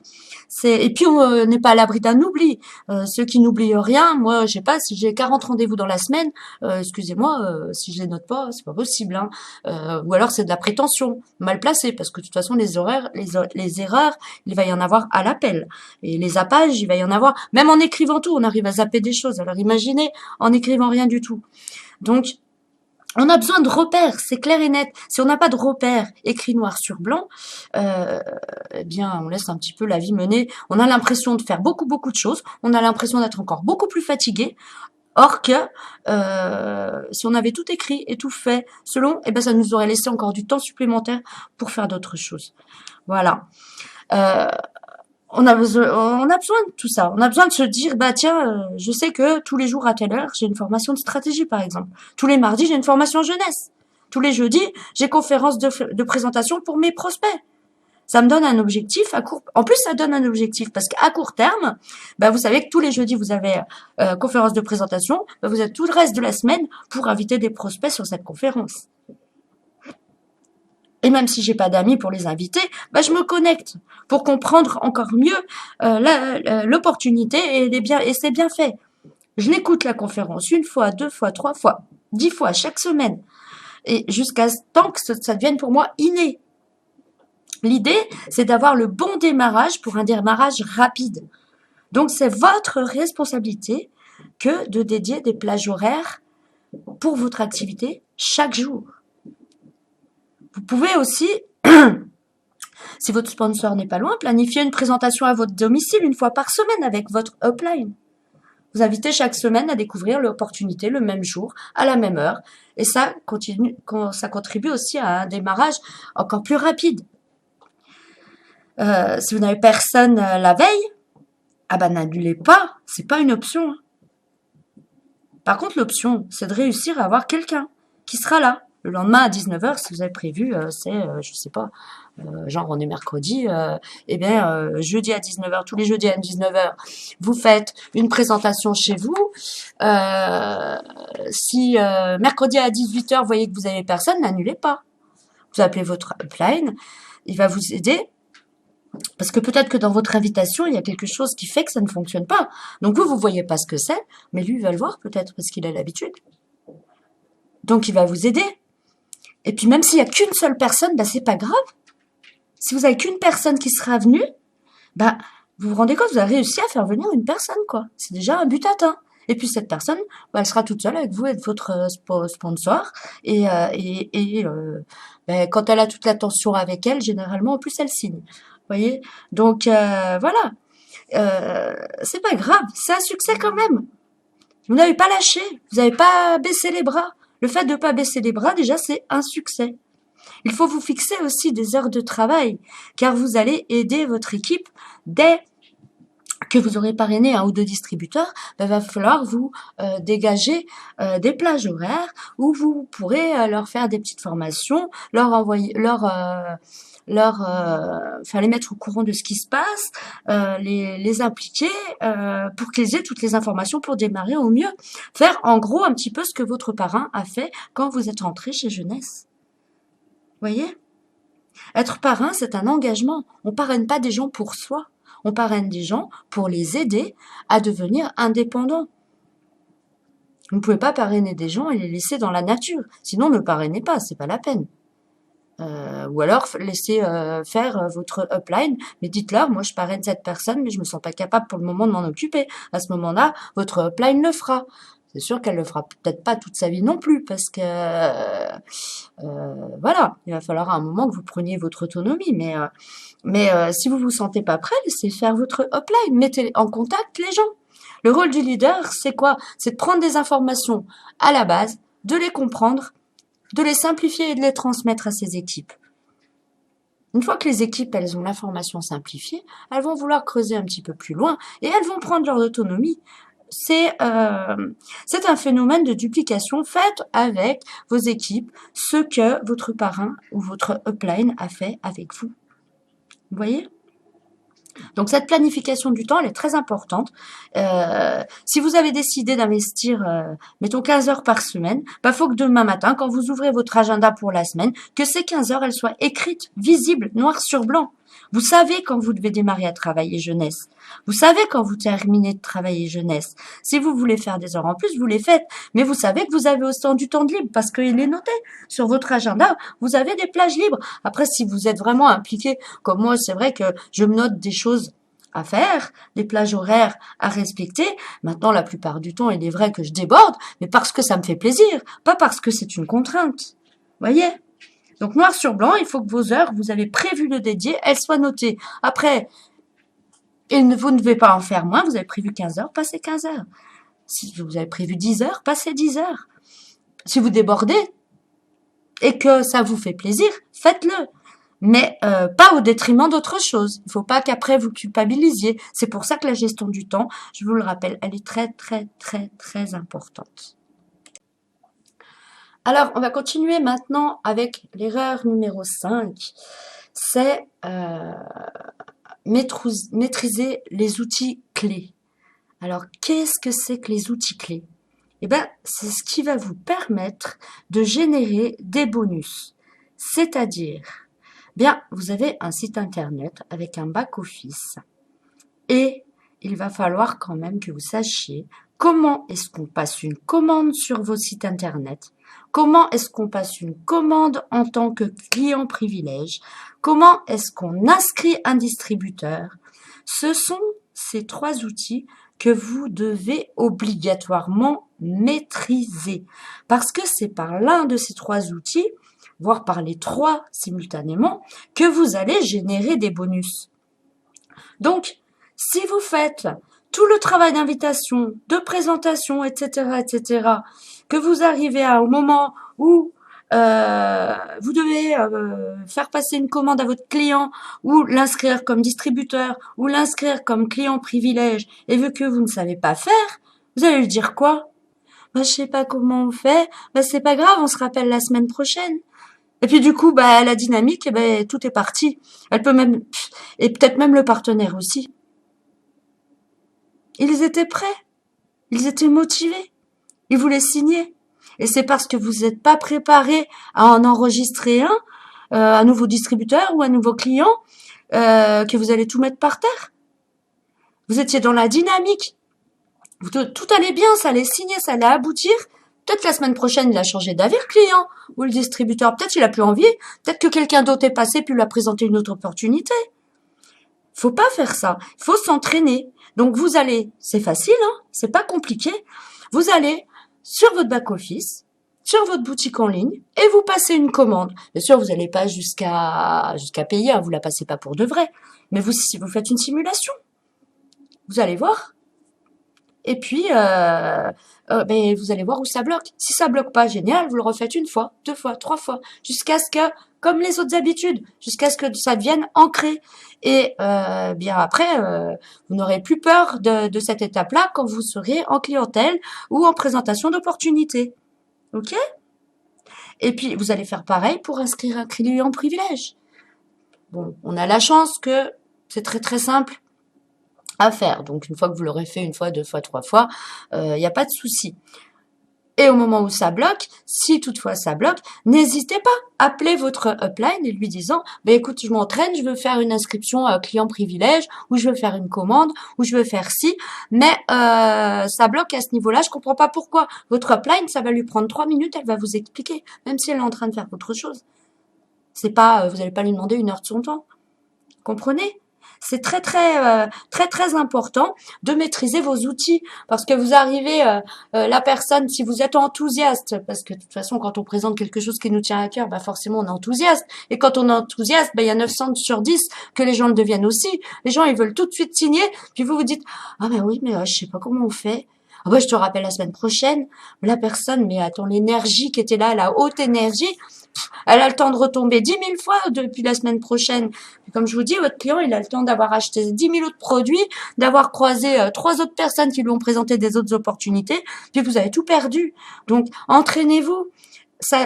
Et puis on n'est pas à l'abri d'un oubli. Ceux qui n'oublient rien, moi je sais pas, si j'ai 40 rendez-vous dans la semaine, excusez-moi, si je les note pas, c'est pas possible, ou alors c'est de la prétention mal placée, parce que de toute façon les horaires, les erreurs, il va y en avoir à l'appel, et les zappages, il va y en avoir. Même en écrivant tout, on arrive à zapper des choses. Alors imaginez en écrivant rien du tout. Donc on a besoin de repères, c'est clair et net. Si on n'a pas de repères écrits noir sur blanc, on laisse un petit peu la vie mener. On a l'impression de faire beaucoup, beaucoup de choses. On a l'impression d'être encore beaucoup plus fatigué. Or que, si on avait tout écrit et tout fait selon, ça nous aurait laissé encore du temps supplémentaire pour faire d'autres choses. Voilà. On a besoin de tout ça. On a besoin de se dire, tiens, je sais que tous les jours à telle heure, j'ai une formation de stratégie, par exemple. Tous les mardis, j'ai une formation jeunesse. Tous les jeudis, j'ai conférence de présentation pour mes prospects. Ça me donne un objectif à court. En plus, ça donne un objectif parce qu'à court terme, vous savez que tous les jeudis vous avez conférence de présentation. Vous avez tout le reste de la semaine pour inviter des prospects sur cette conférence. Et même si j'ai pas d'amis pour les inviter, je me connecte pour comprendre encore mieux l'opportunité et c'est bien fait. Je l'écoute la conférence 1 fois, 2 fois, 3 fois, 10 fois chaque semaine et jusqu'à ce temps que ça devienne pour moi inné. L'idée, c'est d'avoir le bon démarrage pour un démarrage rapide. Donc, c'est votre responsabilité que de dédier des plages horaires pour votre activité chaque jour. Vous pouvez aussi, si votre sponsor n'est pas loin, planifier une présentation à votre domicile 1 fois par semaine avec votre upline. Vous invitez chaque semaine à découvrir l'opportunité le même jour, à la même heure. Et ça contribue aussi à un démarrage encore plus rapide. Si vous n'avez personne la veille, n'annulez pas. C'est pas une option. Par contre, l'option, c'est de réussir à avoir quelqu'un qui sera là. Le lendemain à 19h, si vous avez prévu, je sais pas, genre on est mercredi, jeudi à 19h, tous les jeudis à 19h, vous faites une présentation chez vous. Si mercredi à 18h, vous voyez que vous n'avez personne, n'annulez pas. Vous appelez votre upline, il va vous aider. Parce que peut-être que dans votre invitation, il y a quelque chose qui fait que ça ne fonctionne pas. Donc vous voyez pas ce que c'est, mais lui, il va le voir peut-être parce qu'il a l'habitude. Donc il va vous aider. Et puis même s'il y a qu'une seule personne, c'est pas grave. Si vous avez qu'une personne qui sera venue, vous vous rendez compte, vous avez réussi à faire venir une personne, quoi. C'est déjà un but atteint. Et puis cette personne, elle sera toute seule avec vous et votre sponsor. Et quand elle a toute l'attention avec elle, généralement, en plus, elle signe. Vous voyez? Donc voilà. C'est pas grave, c'est un succès quand même. Vous n'avez pas lâché, vous n'avez pas baissé les bras. Le fait de ne pas baisser les bras, déjà, c'est un succès. Il faut vous fixer aussi des heures de travail, car vous allez aider votre équipe dès que vous aurez parrainé 1 ou 2 distributeurs, va falloir vous dégager des plages horaires où vous pourrez leur faire des petites formations, les mettre au courant de ce qui se passe, les impliquer pour qu'ils aient toutes les informations pour démarrer au mieux. Faire en gros un petit peu ce que votre parrain a fait quand vous êtes rentré chez Jeunesse. Voyez ? Être parrain, c'est un engagement. On parraine pas des gens pour soi. On parraine des gens pour les aider à devenir indépendants. Vous ne pouvez pas parrainer des gens et les laisser dans la nature. Sinon, ne parrainez pas, c'est pas la peine. Ou alors, laissez faire votre upline, mais dites-leur, moi je parraine cette personne, mais je me sens pas capable pour le moment de m'en occuper. À ce moment-là, votre upline le fera. C'est sûr qu'elle le fera peut-être pas toute sa vie non plus, parce que voilà, il va falloir à un moment que vous preniez votre autonomie. Mais si vous vous sentez pas prêt, laissez faire votre upline, mettez en contact les gens. Le rôle du leader, c'est quoi? C'est de prendre des informations à la base, de les comprendre, de les simplifier et de les transmettre à ses équipes. Une fois que les équipes, elles ont l'information simplifiée, elles vont vouloir creuser un petit peu plus loin et elles vont prendre leur autonomie. C'est un phénomène de duplication. Faites avec vos équipes ce que votre parrain ou votre upline a fait avec vous. Vous voyez ? Donc cette planification du temps, elle est très importante. Si vous avez décidé d'investir, mettons 15 heures par semaine, faut que demain matin, quand vous ouvrez votre agenda pour la semaine, que ces 15 heures, elles soient écrites, visibles, noir sur blanc. Vous savez quand vous devez démarrer à travailler jeunesse. Vous savez quand vous terminez de travailler jeunesse. Si vous voulez faire des heures en plus, vous les faites. Mais vous savez que vous avez aussi du temps de libre parce qu'il est noté sur votre agenda. Vous avez des plages libres. Après, si vous êtes vraiment impliqué, comme moi, c'est vrai que je me note des choses à faire, des plages horaires à respecter. Maintenant, la plupart du temps, il est vrai que je déborde, mais parce que ça me fait plaisir, pas parce que c'est une contrainte. Voyez ? Donc, noir sur blanc, il faut que vos heures, vous avez prévu de dédier, elles soient notées. Après, vous ne devez pas en faire moins. Vous avez prévu 15 heures, passez 15 heures. Si vous avez prévu 10 heures, passez 10 heures. Si vous débordez et que ça vous fait plaisir, faites-le. Mais pas au détriment d'autre chose. Il ne faut pas qu'après vous culpabilisiez. C'est pour ça que la gestion du temps, je vous le rappelle, elle est très, très, très, très importante. Alors, on va continuer maintenant avec l'erreur numéro 5. c'est maîtriser les outils clés. Alors, qu'est-ce que c'est que les outils clés? Eh ben, c'est ce qui va vous permettre de générer des bonus. C'est-à-dire, bien, vous avez un site internet avec un back-office et il va falloir quand même que vous sachiez comment est-ce qu'on passe une commande sur vos sites internet, comment est-ce qu'on passe une commande en tant que client privilège, comment est-ce qu'on inscrit un distributeur. Ce sont ces 3 outils que vous devez obligatoirement maîtriser. Parce que c'est par l'un de ces 3 outils, voire par les 3 simultanément, que vous allez générer des bonus. Donc, si vous faites tout le travail d'invitation, de présentation, etc., que vous arrivez au moment où vous devez faire passer une commande à votre client ou l'inscrire comme distributeur ou l'inscrire comme client privilège et vu que vous ne savez pas faire, vous allez lui dire quoi? Bah, je sais pas comment on fait. Bah, c'est pas grave, on se rappelle la semaine prochaine. Et puis du coup, bah, la dynamique, eh ben, tout est parti. Elle peut même, et peut-être même le partenaire aussi. Ils étaient prêts, ils étaient motivés, ils voulaient signer. Et c'est parce que vous n'êtes pas préparé à en enregistrer un nouveau distributeur ou un nouveau client, que vous allez tout mettre par terre. Vous étiez dans la dynamique. Tout allait bien, ça allait signer, ça allait aboutir. Peut-être la semaine prochaine, il a changé d'avis, le client ou le distributeur. Peut-être il a plus envie. Peut-être que quelqu'un d'autre est passé puis lui a présenté une autre opportunité. Faut pas faire ça. Il faut s'entraîner. Donc vous allez, c'est facile, hein, c'est pas compliqué. Vous allez sur votre back-office, sur votre boutique en ligne, et vous passez une commande. Bien sûr, vous n'allez pas jusqu'à payer, hein, vous la passez pas pour de vrai. Mais si vous faites une simulation, vous allez voir. Et puis, ben, vous allez voir où ça bloque. Si ça bloque pas, génial, vous le refaites 1 fois, 2 fois, 3 fois, jusqu'à ce que, comme les autres habitudes, jusqu'à ce que ça devienne ancré. Et bien après, vous n'aurez plus peur de cette étape-là quand vous serez en clientèle ou en présentation d'opportunités. Ok? Et puis, vous allez faire pareil pour inscrire un client privilège. Bon, on a la chance que c'est très très simple à faire. Donc, une fois que vous l'aurez fait 1 fois, 2 fois, 3 fois, il n'y a pas de souci. Et au moment où ça bloque, si toutefois ça bloque, n'hésitez pas, appelez votre upline et lui disant, bah, écoute, je m'entraîne, je veux faire une inscription client privilège, ou je veux faire une commande, ou je veux faire ci, mais ça bloque à ce niveau-là, je comprends pas pourquoi. Votre upline, ça va lui prendre 3 minutes, elle va vous expliquer, même si elle est en train de faire autre chose. C'est pas, vous n'allez pas lui demander 1 heure de son temps. Comprenez? C'est très très important de maîtriser vos outils parce que vous arrivez la personne si vous êtes enthousiaste parce que de toute façon quand on présente quelque chose qui nous tient à cœur bah forcément on est enthousiaste et quand on est enthousiaste bah il y a 900 sur 10 que les gens le deviennent aussi. Les gens ils veulent tout de suite signer puis vous vous dites ah ben oui mais je sais pas comment on fait. Ah bah je te rappelle la semaine prochaine. La personne mais attends l'énergie qui était là la haute énergie elle a le temps de retomber 10 000 fois depuis la semaine prochaine. Et comme je vous dis, votre client, il a le temps d'avoir acheté 10 000 autres produits, d'avoir croisé 3 autres personnes qui lui ont présenté des autres opportunités, puis vous avez tout perdu. Donc, entraînez-vous.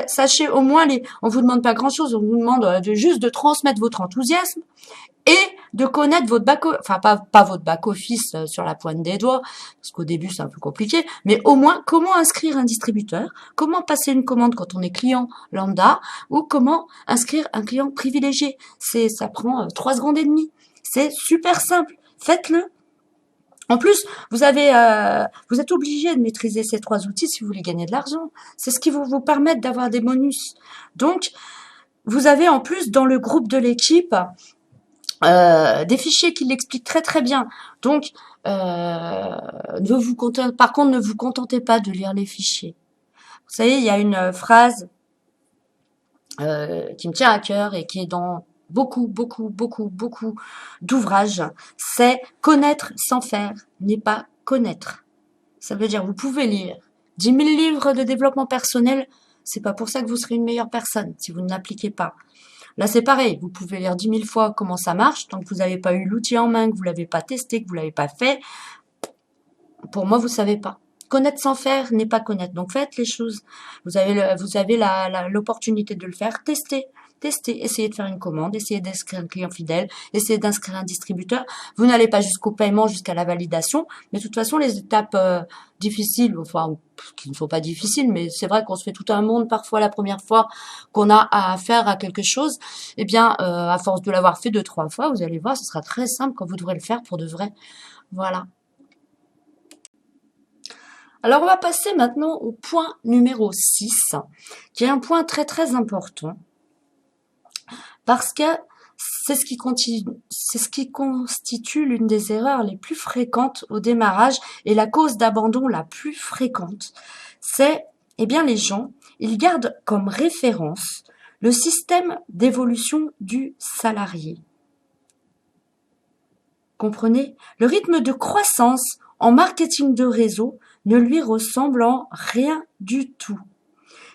Sachez au moins on vous demande pas grand chose, on vous demande juste de transmettre votre enthousiasme et de connaître votre enfin pas votre back office sur la pointe des doigts, parce qu'au début c'est un peu compliqué, mais au moins comment inscrire un distributeur, comment passer une commande quand on est client lambda, ou comment inscrire un client privilégié. Ça prend 3 secondes et demie. C'est super simple. Faites-le. En plus, vous êtes obligé de maîtriser ces 3 outils si vous voulez gagner de l'argent. C'est ce qui va vous permettre d'avoir des bonus. Donc, vous avez en plus dans le groupe de l'équipe des fichiers qui l'expliquent très très bien. Donc, par contre, ne vous contentez pas de lire les fichiers. Vous savez, il y a une phrase qui me tient à cœur et qui est dans beaucoup d'ouvrages. C'est connaître sans faire n'est pas connaître. Ça veut dire vous pouvez lire 10 000 livres de développement personnel, c'est pas pour ça que vous serez une meilleure personne si vous ne l'appliquez pas. Là, c'est pareil. Vous pouvez lire 10 000 fois comment ça marche. Tant que vous n'avez pas eu l'outil en main, que vous l'avez pas testé, que vous l'avez pas fait, pour moi, vous savez pas. Connaître sans faire n'est pas connaître. Donc, faites les choses. Vous avez l'opportunité de le faire. Testez. tester, essayez de faire une commande, essayez d'inscrire un client fidèle, essayez d'inscrire un distributeur. Vous n'allez pas jusqu'au paiement, jusqu'à la validation, mais de toute façon, les étapes difficiles, enfin, qui ne sont pas difficiles, mais c'est vrai qu'on se fait tout un monde parfois la première fois qu'on a à faire à quelque chose. Eh bien, à force de l'avoir fait 2, 3 fois, vous allez voir, ce sera très simple quand vous devrez le faire pour de vrai. Voilà. Alors, on va passer maintenant au point numéro 6, qui est un point très très important, parce que c'est ce qui constitue l'une des erreurs les plus fréquentes au démarrage et la cause d'abandon la plus fréquente. C'est, eh bien, les gens, ils gardent comme référence le système d'évolution du salarié. Comprenez? Le rythme de croissance en marketing de réseau ne lui ressemble en rien du tout.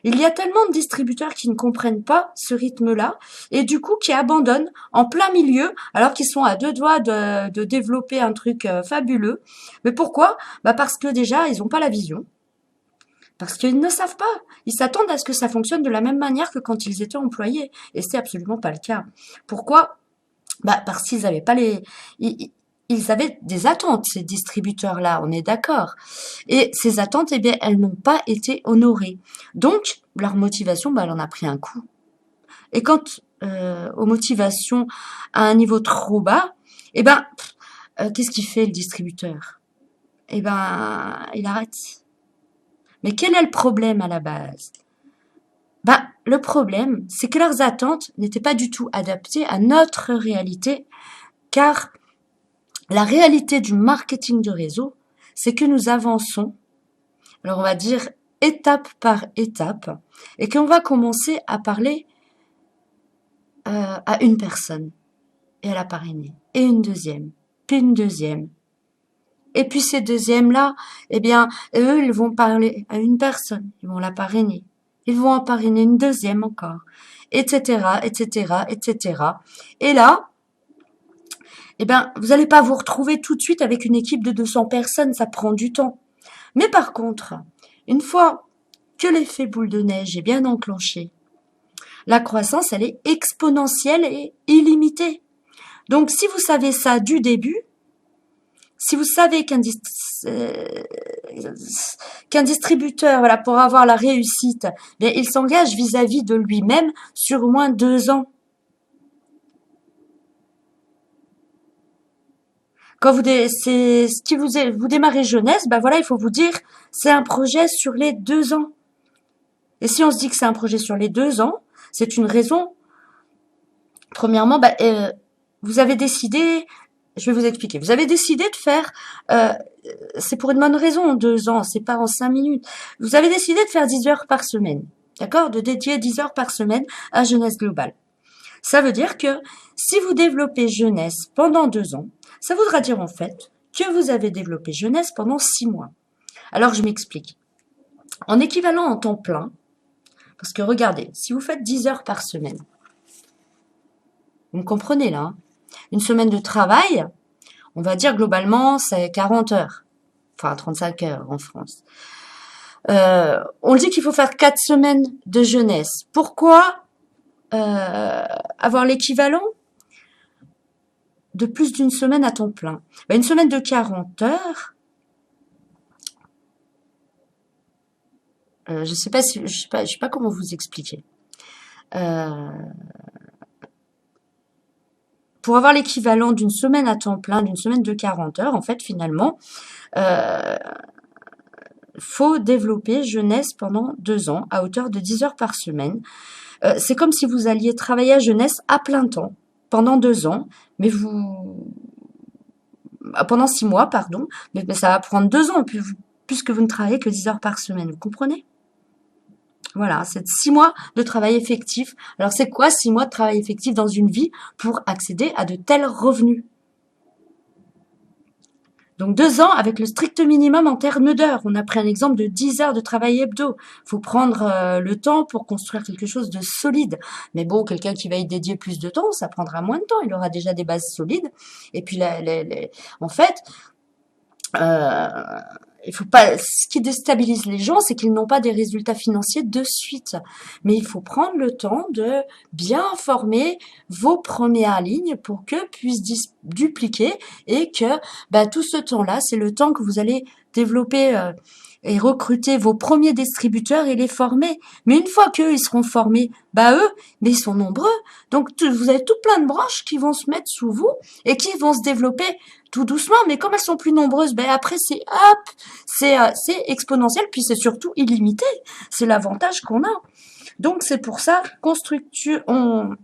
Il y a tellement de distributeurs qui ne comprennent pas ce rythme-là et du coup qui abandonnent en plein milieu alors qu'ils sont à 2 doigts de développer un truc fabuleux. Mais pourquoi? Parce que déjà, ils n'ont pas la vision. Parce qu'ils ne savent pas. Ils s'attendent à ce que ça fonctionne de la même manière que quand ils étaient employés. Et c'est absolument pas le cas. Pourquoi? Parce qu'ils n'avaient pas ils avaient des attentes, ces distributeurs-là, on est d'accord. Et ces attentes, eh bien, elles n'ont pas été honorées. Donc, leur motivation, elle en a pris un coup. Et quand aux motivations à un niveau trop bas, eh ben, qu'est-ce qu'il fait le distributeur? Eh ben, il arrête. Mais quel est le problème à la base? Le problème, c'est que leurs attentes n'étaient pas du tout adaptées à notre réalité, car la réalité du marketing de réseau, c'est que nous avançons, alors on va dire étape par étape, et qu'on va commencer à parler à une personne, et elle a parrainé, et une deuxième, puis une deuxième. Et puis ces deuxièmes-là, eh bien, eux, ils vont parler à une personne, ils vont la parrainer, ils vont en parrainer une deuxième encore, etc., etc., etc. Et là, eh ben, vous n'allez pas vous retrouver tout de suite avec une équipe de 200 personnes, ça prend du temps. Mais par contre, une fois que l'effet boule de neige est bien enclenché, la croissance, elle est exponentielle et illimitée. Donc, si vous savez ça du début, si vous savez qu'un distributeur, voilà, pour avoir la réussite, bien, il s'engage vis-à-vis de lui-même sur au moins 2 ans. Quand vous démarrez jeunesse, voilà, il faut vous dire, c'est un projet sur les 2 ans. Et si on se dit que c'est un projet sur les 2 ans, c'est une raison. Premièrement, vous avez décidé, je vais vous expliquer. Vous avez décidé de faire, c'est pour une bonne raison en 2 ans, c'est pas en 5 minutes. Vous avez décidé de faire 10 heures par semaine, d'accord, de dédier 10 heures par semaine à Jeunesse Globale. Ça veut dire que si vous développez jeunesse pendant 2 ans, ça voudra dire en fait que vous avez développé jeunesse pendant 6 mois. Alors je m'explique. En équivalent en temps plein, parce que regardez, si vous faites 10 heures par semaine, vous me comprenez là, une semaine de travail, on va dire globalement c'est 40 heures, enfin 35 heures en France. On dit qu'il faut faire 4 semaines de jeunesse. Pourquoi avoir l'équivalent de plus d'une semaine à temps plein? Une semaine de 40 heures, je sais pas comment vous expliquer. Pour avoir l'équivalent d'une semaine à temps plein, d'une semaine de 40 heures, en fait, finalement, faut développer jeunesse pendant 2 ans à hauteur de 10 heures par semaine. C'est comme si vous alliez travailler à jeunesse à plein temps pendant 2 ans, mais pendant 6 mois, pardon, mais ça va prendre 2 ans puisque vous ne travaillez que 10 heures par semaine. Vous comprenez? Voilà, c'est 6 mois de travail effectif. Alors, c'est quoi 6 mois de travail effectif dans une vie pour accéder à de tels revenus? Donc 2 ans avec le strict minimum en termes d'heures. On a pris un exemple de 10 heures de travail hebdo. Faut prendre le temps pour construire quelque chose de solide. Mais bon, quelqu'un qui va y dédier plus de temps, ça prendra moins de temps. Il aura déjà des bases solides. Et puis, en fait, il faut pas, ce qui déstabilise les gens, c'est qu'ils n'ont pas des résultats financiers de suite. Mais il faut prendre le temps de bien former vos premières lignes pour que puissent dupliquer et que tout ce temps-là, c'est le temps que vous allez développer et recruter vos premiers distributeurs et les former. Mais une fois qu'eux, ils seront formés, eux, mais ils sont nombreux. Donc, vous avez tout plein de branches qui vont se mettre sous vous et qui vont se développer tout doucement. Mais comme elles sont plus nombreuses, après, c'est hop, c'est exponentiel, puis c'est surtout illimité. C'est l'avantage qu'on a. Donc, c'est pour ça qu'on structure, on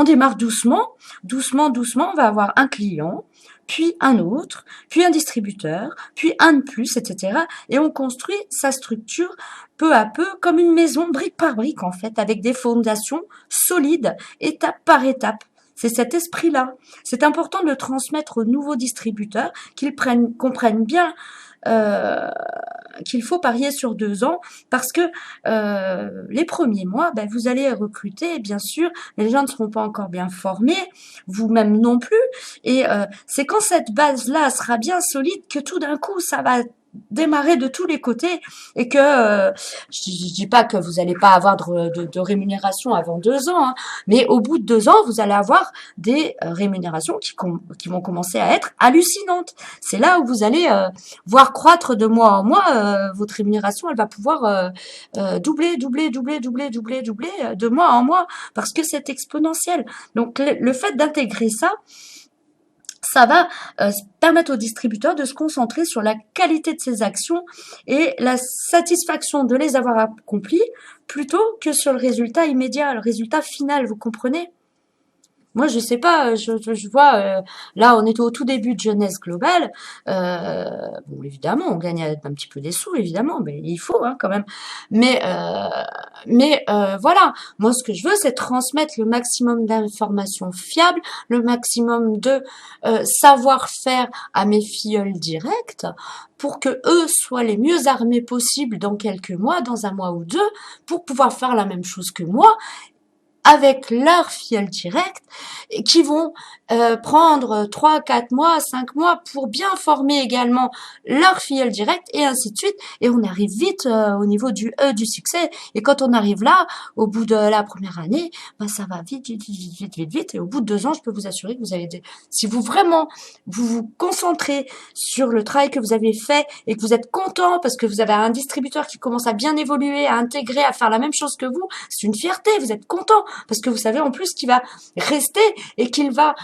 démarre doucement, doucement, on va avoir un client, puis un autre, puis un distributeur, puis un de plus, etc. Et on construit sa structure peu à peu comme une maison, brique par brique en fait, avec des fondations solides, étape par étape. C'est cet esprit-là. C'est important de le transmettre aux nouveaux distributeurs, qu'ils comprennent bien qu'il faut parier sur 2 ans parce que les premiers mois, vous allez recruter, bien sûr, mais les gens ne seront pas encore bien formés, vous-même non plus, et c'est quand cette base-là sera bien solide que tout d'un coup, ça va démarrer de tous les côtés et que je dis pas que vous n'allez pas avoir de rémunération avant 2 ans, hein, mais au bout de 2 ans, vous allez avoir des rémunérations qui vont commencer à être hallucinantes. C'est là où vous allez voir croître de mois en mois, votre rémunération, elle va pouvoir doubler de mois en mois parce que c'est exponentiel. Donc le fait d'intégrer ça va permettre aux distributeurs de se concentrer sur la qualité de ses actions et la satisfaction de les avoir accomplies plutôt que sur le résultat immédiat, le résultat final, vous comprenez ? Moi, je sais pas, je vois, là, on est au tout début de Jeunesse Globale. Bon, évidemment, on gagne un petit peu des sous, évidemment, mais il faut quand même. Mais voilà, moi, ce que je veux, c'est transmettre le maximum d'informations fiables, le maximum de savoir-faire à mes filleuls directs, pour que eux soient les mieux armés possibles dans quelques mois, dans un mois ou deux, pour pouvoir faire la même chose que moi avec leurs filleuls directs et qui vont prendre 3, 4 mois, 5 mois pour bien former également leurs filleuls directs et ainsi de suite. Et on arrive vite au niveau du du succès. Et quand on arrive là, au bout de la première année, ça va vite. Et au bout de 2 ans, je peux vous assurer que vous avez si vous vraiment vous concentrez sur le travail que vous avez fait et que vous êtes content parce que vous avez un distributeur qui commence à bien évoluer, à intégrer, à faire la même chose que vous, c'est une fierté, vous êtes content parce que vous savez en plus qu'il va rester et qu'il va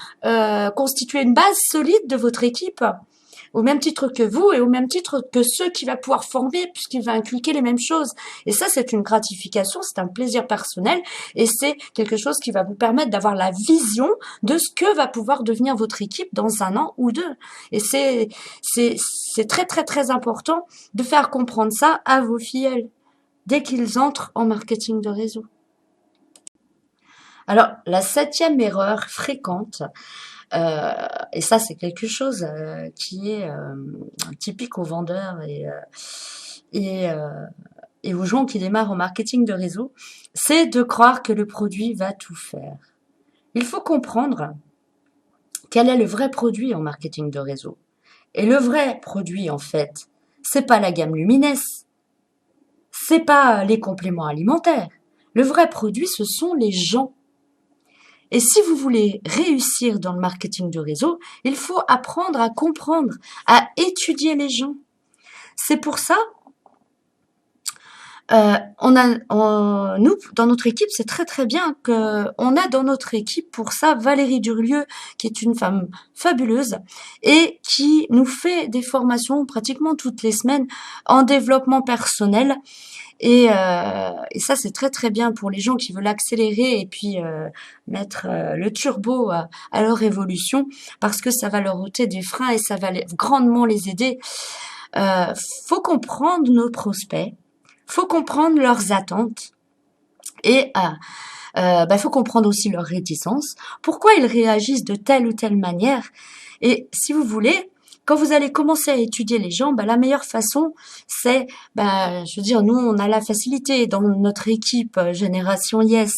constituer une base solide de votre équipe, au même titre que vous et au même titre que ceux qu'il va pouvoir former puisqu'il va inculquer les mêmes choses. Et ça, c'est une gratification, c'est un plaisir personnel et c'est quelque chose qui va vous permettre d'avoir la vision de ce que va pouvoir devenir votre équipe dans 1 an ou 2. Et c'est très, très, très important de faire comprendre ça à vos filleuls dès qu'ils entrent en marketing de réseau. Alors, la 7e erreur fréquente, et ça c'est quelque chose qui est typique aux vendeurs et aux gens qui démarrent en marketing de réseau, c'est de croire que le produit va tout faire. Il faut comprendre quel est le vrai produit en marketing de réseau. Et le vrai produit, en fait, c'est pas la gamme Lumines, c'est pas les compléments alimentaires. Le vrai produit, ce sont les gens. Et si vous voulez réussir dans le marketing de réseau, il faut apprendre à comprendre, à étudier les gens. C'est pour ça, nous, dans notre équipe, c'est très très bien qu'on a dans notre équipe pour ça Valérie Durlieu, qui est une femme fabuleuse et qui nous fait des formations pratiquement toutes les semaines en développement personnel. Et ça, c'est très très bien pour les gens qui veulent accélérer et puis mettre le turbo à leur évolution parce que ça va leur ôter des freins et ça va grandement les aider. Faut comprendre nos prospects, faut comprendre leurs attentes et faut comprendre aussi leurs réticences, pourquoi ils réagissent de telle ou telle manière. Et si vous voulez, quand vous allez commencer à étudier les gens, la meilleure façon, c'est, je veux dire, nous, on a la facilité dans notre équipe Génération Yes,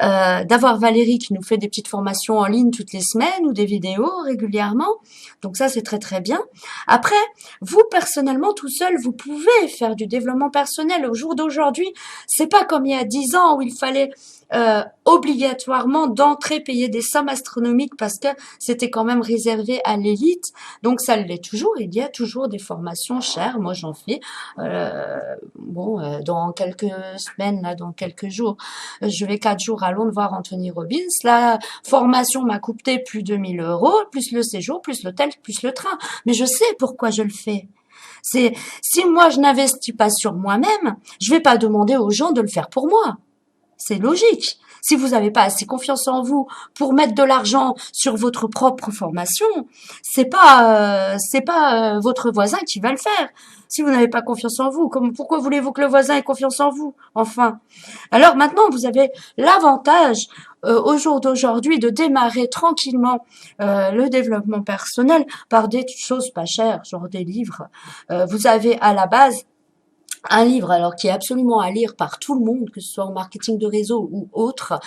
d'avoir Valérie qui nous fait des petites formations en ligne toutes les semaines ou des vidéos régulièrement. Donc ça, c'est très très bien. Après, vous personnellement, tout seul, vous pouvez faire du développement personnel. Au jour d'aujourd'hui, c'est pas comme il y a 10 ans où il fallait obligatoirement d'entrée payer des sommes astronomiques parce que c'était quand même réservé à l'élite. Donc ça l'est toujours. Il y a toujours des formations chères. Moi, j'en fais. Dans quelques semaines, là, dans quelques jours, je vais 4 jours à Londres voir Anthony Robbins. La formation m'a coûté plus de 1 000 euros, plus le séjour, plus l'hôtel, plus le train. Mais je sais pourquoi je le fais. Si moi je n'investis pas sur moi-même, je vais pas demander aux gens de le faire pour moi. C'est logique. Si vous n'avez pas assez confiance en vous pour mettre de l'argent sur votre propre formation, c'est pas votre voisin qui va le faire. Si vous n'avez pas confiance en vous, pourquoi voulez-vous que le voisin ait confiance en vous? Enfin. Alors maintenant, vous avez l'avantage au jour d'aujourd'hui de démarrer tranquillement le développement personnel par des choses pas chères, genre des livres. Vous avez à la base un livre alors qui est absolument à lire par tout le monde, que ce soit en marketing de réseau ou autre.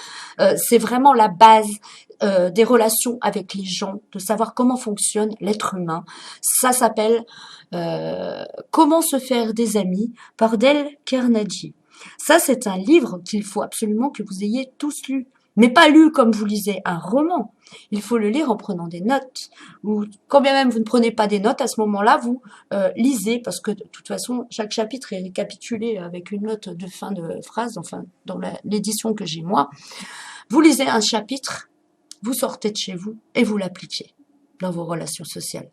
C'est vraiment la base des relations avec les gens, de savoir comment fonctionne l'être humain. Ça s'appelle Comment se faire des amis par Dale Carnegie. Ça, c'est un livre qu'il faut absolument que vous ayez tous lu. Mais pas lu comme vous lisez un roman. Il faut le lire en prenant des notes. Ou quand bien même vous ne prenez pas des notes, à ce moment-là, vous lisez, parce que de toute façon, chaque chapitre est récapitulé avec une note de fin de phrase, enfin, dans l'édition que j'ai moi. Vous lisez un chapitre, vous sortez de chez vous et vous l'appliquez dans vos relations sociales.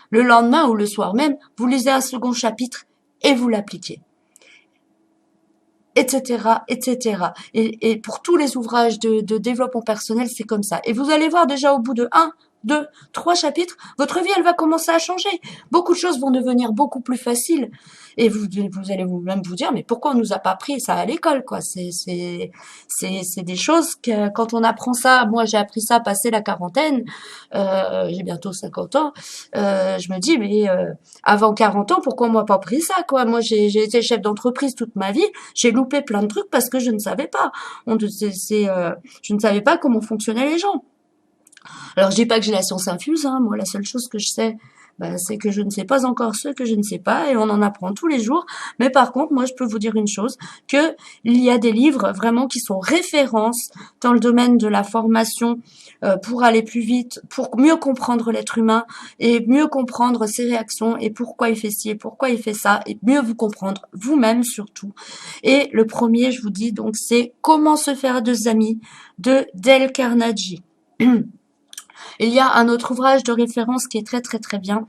Le lendemain ou le soir même, vous lisez un second chapitre et vous l'appliquez. Etc., etc. Et pour tous les ouvrages de développement personnel, c'est comme ça. Et vous allez voir déjà au bout de 1, 2, 3 chapitres, votre vie, elle va commencer à changer. Beaucoup de choses vont devenir beaucoup plus faciles. Et vous allez vous-même vous dire, mais pourquoi on nous a pas appris ça à l'école, quoi? C'est des choses que, quand on apprend ça, moi, j'ai appris ça passé la quarantaine, j'ai bientôt 50 ans, je me dis, mais, avant 40 ans, pourquoi on m'a pas appris ça, quoi? Moi, j'ai été chef d'entreprise toute ma vie, j'ai loupé plein de trucs parce que je ne savais pas. Je ne savais pas comment fonctionnaient les gens. Alors, je dis pas que j'ai la science infuse, hein. Moi, la seule chose que je sais, c'est que je ne sais pas encore ce que je ne sais pas, et on en apprend tous les jours. Mais par contre, moi, je peux vous dire une chose, que il y a des livres vraiment qui sont références dans le domaine de la formation pour aller plus vite, pour mieux comprendre l'être humain et mieux comprendre ses réactions et pourquoi il fait ci et pourquoi il fait ça et mieux vous comprendre vous-même surtout. Et le premier, je vous dis donc, c'est Comment se faire des amis de Dale Carnegie. Il y a un autre ouvrage de référence qui est très très très bien,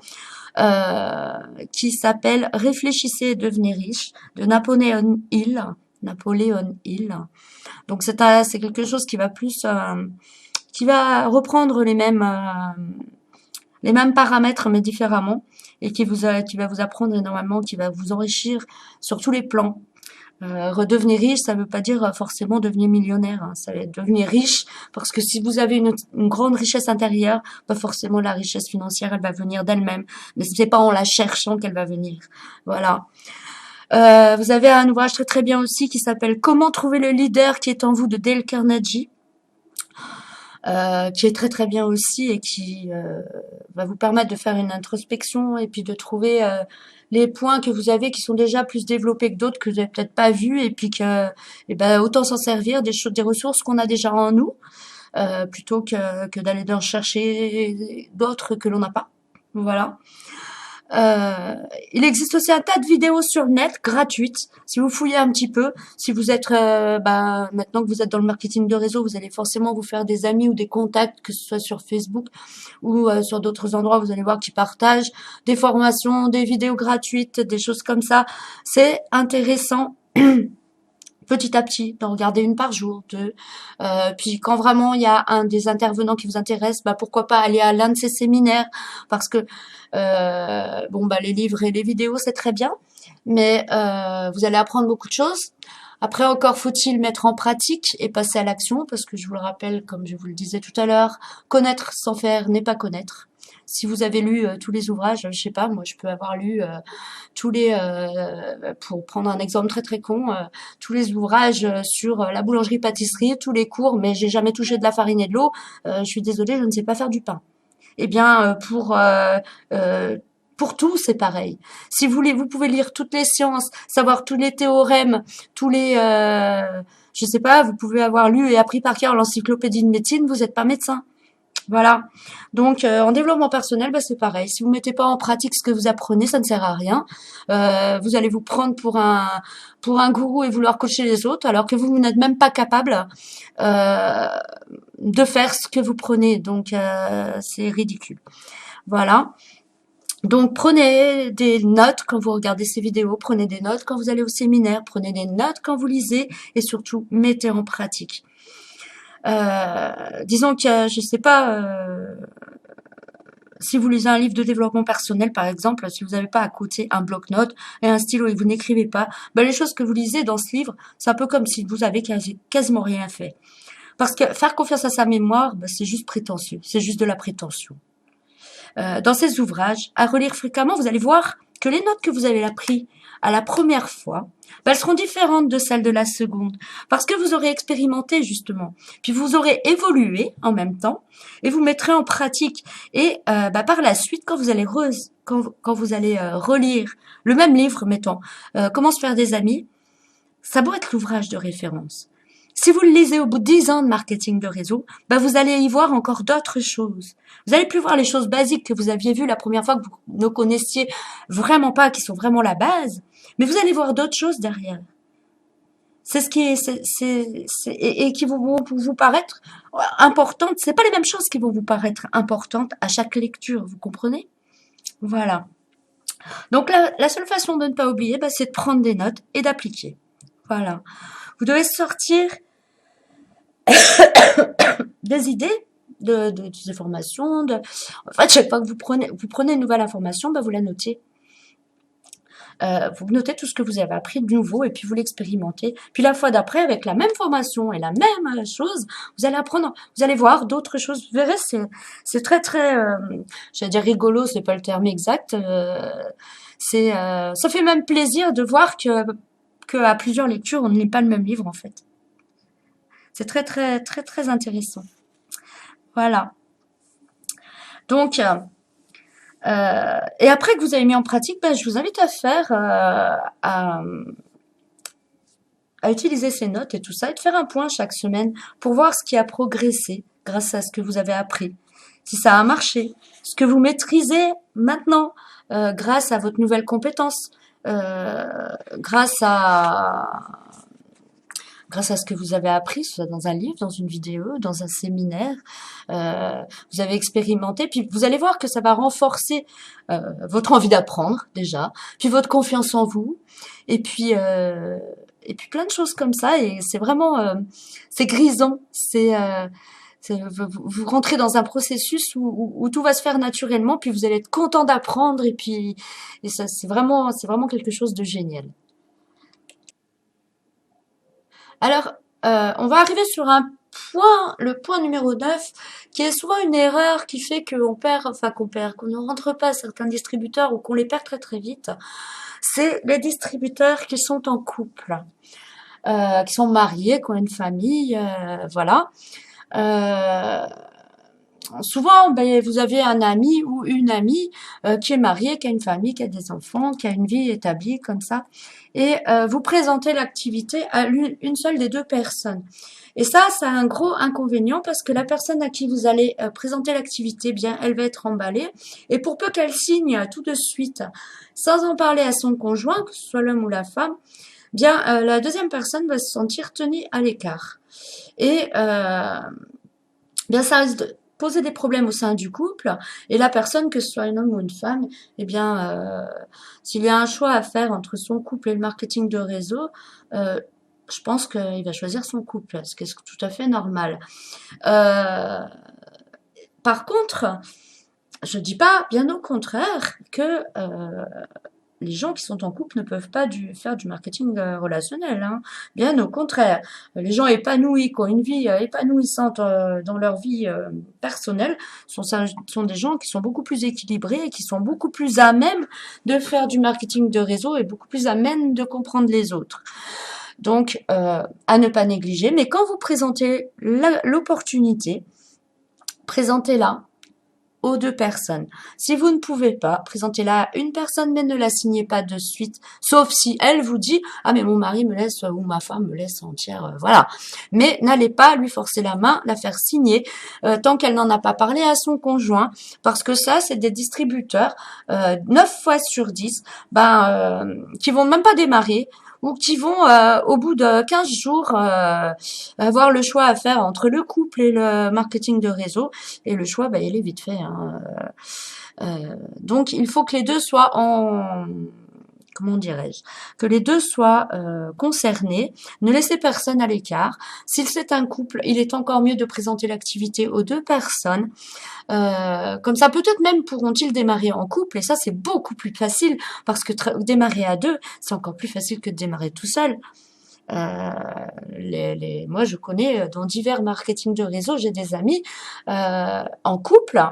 qui s'appelle Réfléchissez et devenez riche de Napoléon Hill. Napoléon Hill. Donc c'est quelque chose qui va qui va reprendre les mêmes paramètres mais différemment et qui va vous apprendre énormément, qui va vous enrichir sur tous les plans. Redevenir riche, ça veut pas dire forcément devenir millionnaire, hein. Ça va être devenir riche parce que si vous avez une grande richesse intérieure, pas forcément la richesse financière, elle va venir d'elle-même. Mais c'est pas en la cherchant qu'elle va venir. Voilà. Vous avez un ouvrage très très bien aussi qui s'appelle Comment trouver le leader qui est en vous de Dale Carnegie. Qui est très très bien aussi et qui va vous permettre de faire une introspection et puis de trouver les points que vous avez qui sont déjà plus développés que d'autres que vous n'avez peut-être pas vus et puis autant s'en servir des ressources qu'on a déjà en nous plutôt que d'aller en chercher d'autres que l'on n'a pas. Voilà. Il existe aussi un tas de vidéos sur le net gratuites. Si vous fouillez un petit peu, si vous êtes maintenant que vous êtes dans le marketing de réseau, vous allez forcément vous faire des amis ou des contacts, que ce soit sur Facebook ou sur d'autres endroits. Vous allez voir qu'ils partagent des formations, des vidéos gratuites, des choses comme ça. C'est intéressant. Petit à petit, d'en regarder une par jour, deux. Puis quand vraiment il y a un des intervenants qui vous intéresse, pourquoi pas aller à l'un de ces séminaires, parce que les livres et les vidéos c'est très bien, mais vous allez apprendre beaucoup de choses. Après encore faut-il mettre en pratique et passer à l'action, parce que je vous le rappelle, comme je vous le disais tout à l'heure, connaître sans faire n'est pas connaître. Si vous avez lu tous les ouvrages, je sais pas, moi je peux avoir lu tous les, pour prendre un exemple très très con, tous les ouvrages sur la boulangerie-pâtisserie, tous les cours, mais j'ai jamais touché de la farine et de l'eau. Je suis désolée, je ne sais pas faire du pain. Eh bien, pour tout, c'est pareil. Si vous voulez, vous pouvez lire toutes les sciences, savoir tous les théorèmes, tous les, je sais pas, vous pouvez avoir lu et appris par cœur l'encyclopédie de médecine, vous n'êtes pas médecin. Voilà. Donc, en développement personnel, bah, c'est pareil. Si vous mettez pas en pratique ce que vous apprenez, ça ne sert à rien. Vous allez vous prendre pour un gourou et vouloir coacher les autres, alors que vous n'êtes même pas capable euh, de faire ce que vous prenez. Donc, c'est ridicule. Voilà. Donc, prenez des notes quand vous regardez ces vidéos, prenez des notes quand vous allez au séminaire, prenez des notes quand vous lisez, et surtout, mettez en pratique. Disons que, je sais pas, si vous lisez un livre de développement personnel, par exemple, si vous n'avez pas à côté un bloc-notes et un stylo et que vous n'écrivez pas, ben les choses que vous lisez dans ce livre, c'est un peu comme si vous avez quasiment rien fait. Parce que faire confiance à sa mémoire, ben, c'est juste prétentieux, c'est juste de la prétention. Dans ces ouvrages, à relire fréquemment, vous allez voir que les notes que vous avez apprises à la première fois, ben, elles seront différentes de celles de la seconde, parce que vous aurez expérimenté justement, puis vous aurez évolué en même temps, et vous mettrez en pratique. Et ben, par la suite, quand vous allez relire le même livre, mettons, Comment se faire des amis, ça doit être l'ouvrage de référence. Si vous le lisez au bout de 10 ans de marketing de réseau, bah vous allez y voir encore d'autres choses. Vous allez plus voir les choses basiques que vous aviez vues la première fois que vous ne connaissiez vraiment pas, qui sont vraiment la base, mais vous allez voir d'autres choses derrière. C'est ce qui est, et qui vont vous paraître importantes. C'est pas les mêmes choses qui vont vous paraître importantes à chaque lecture, vous comprenez? Voilà. Donc la seule façon de ne pas oublier, bah, c'est de prendre des notes et d'appliquer. Voilà. Vous devez sortir des idées des informations. En fait, chaque fois que vous prenez une nouvelle information, bah, vous la notez. Vous notez tout ce que vous avez appris de nouveau et puis vous l'expérimentez. Puis la fois d'après, avec la même formation et la même chose, vous allez apprendre, vous allez voir d'autres choses. Vous verrez, c'est très très, j'allais dire rigolo, c'est pas le terme exact. Ça fait même plaisir de voir que à plusieurs lectures, on ne lit pas le même livre en fait. C'est très très très très intéressant. Voilà. Donc, et après que vous avez mis en pratique, ben, je vous invite à faire, à utiliser ces notes et tout ça, et de faire un point chaque semaine pour voir ce qui a progressé grâce à ce que vous avez appris, si ça a marché, ce que vous maîtrisez maintenant grâce à votre nouvelle compétence, grâce à ce que vous avez appris, soit dans un livre, dans une vidéo, dans un séminaire, vous avez expérimenté, puis vous allez voir que ça va renforcer votre envie d'apprendre déjà, puis votre confiance en vous, et puis plein de choses comme ça, et c'est vraiment, c'est grisant, vous rentrez dans un processus où tout va se faire naturellement, puis vous allez être content d'apprendre, et ça, c'est vraiment quelque chose de génial. Alors, on va arriver sur un point, le point numéro 9, qui est souvent une erreur qui fait qu'on ne rentre pas certains distributeurs ou qu'on les perd très très vite. C'est les distributeurs qui sont en couple, qui sont mariés, qui ont une famille, voilà. Euh, Souvent, ben, vous avez un ami ou une amie qui est mariée, qui a une famille, qui a des enfants, qui a une vie établie comme ça, et vous présentez l'activité à une seule des deux personnes. Et ça a un gros inconvénient parce que la personne à qui vous allez présenter l'activité, bien, elle va être emballée, et pour peu qu'elle signe tout de suite, sans en parler à son conjoint, que ce soit l'homme ou la femme, bien, la deuxième personne va se sentir tenue à l'écart. Et bien, ça risque de poser des problèmes au sein du couple, et la personne, que ce soit un homme ou une femme, eh bien, s'il y a un choix à faire entre son couple et le marketing de réseau, je pense qu'il va choisir son couple, ce qui est tout à fait normal. Euh, Par contre, je dis pas, bien au contraire, que les gens qui sont en couple ne peuvent pas faire du marketing relationnel, hein. Bien au contraire, les gens épanouis, qui ont une vie épanouissante dans leur vie personnelle, sont des gens qui sont beaucoup plus équilibrés et qui sont beaucoup plus à même de faire du marketing de réseau et beaucoup plus à même de comprendre les autres. Donc, à ne pas négliger. Mais quand vous présentez l'opportunité, présentez-la aux deux personnes. Si vous ne pouvez pas, présentez-la à une personne, mais ne la signez pas de suite, sauf si elle vous dit « Ah, mais mon mari me laisse ou ma femme me laisse entière. Voilà. Mais n'allez pas lui forcer la main, la faire signer tant qu'elle n'en a pas parlé à son conjoint, parce que ça, c'est des distributeurs, 9 fois sur 10, qui vont même pas démarrer, ou qui vont, au bout de 15 jours, avoir le choix à faire entre le couple et le marketing de réseau. Et le choix, il est vite fait, hein. Donc, il faut que les deux soient comment dirais-je, que les deux soient concernés. Ne laissez personne à l'écart. Si c'est un couple, il est encore mieux de présenter l'activité aux deux personnes. Comme ça, peut-être même pourront-ils démarrer en couple, et ça, c'est beaucoup plus facile, parce que démarrer à deux, c'est encore plus facile que de démarrer tout seul. Moi, je connais dans divers marketing de réseau, j'ai des amis en couple,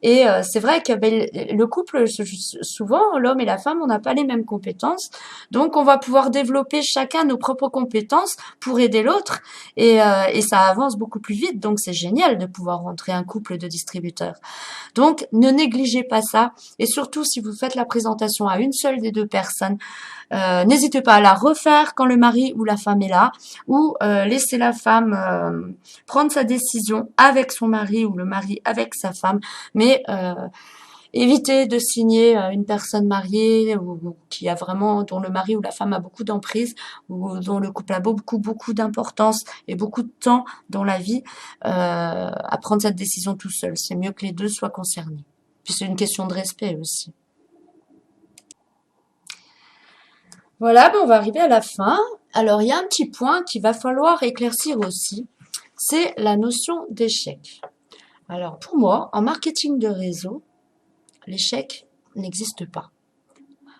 et c'est vrai que le couple, souvent, l'homme et la femme, on n'a pas les mêmes compétences, donc on va pouvoir développer chacun nos propres compétences pour aider l'autre, et ça avance beaucoup plus vite, donc c'est génial de pouvoir rentrer un couple de distributeurs. Donc, ne négligez pas ça, et surtout si vous faites la présentation à une seule des deux personnes, n'hésitez pas à la refaire quand le mari ou la femme est là, ou laissez la femme prendre sa décision avec son mari ou le mari avec sa femme, mais évitez de signer une personne mariée ou qui a vraiment, dont le mari ou la femme a beaucoup d'emprise, ou dont le couple a beaucoup d'importance et beaucoup de temps dans la vie, à prendre cette décision tout seul. C'est mieux que les deux soient concernés. Puis c'est une question de respect aussi. Voilà, on va arriver à la fin. Alors, il y a un petit point qu'il va falloir éclaircir aussi, c'est la notion d'échec. Alors, pour moi, en marketing de réseau, l'échec n'existe pas.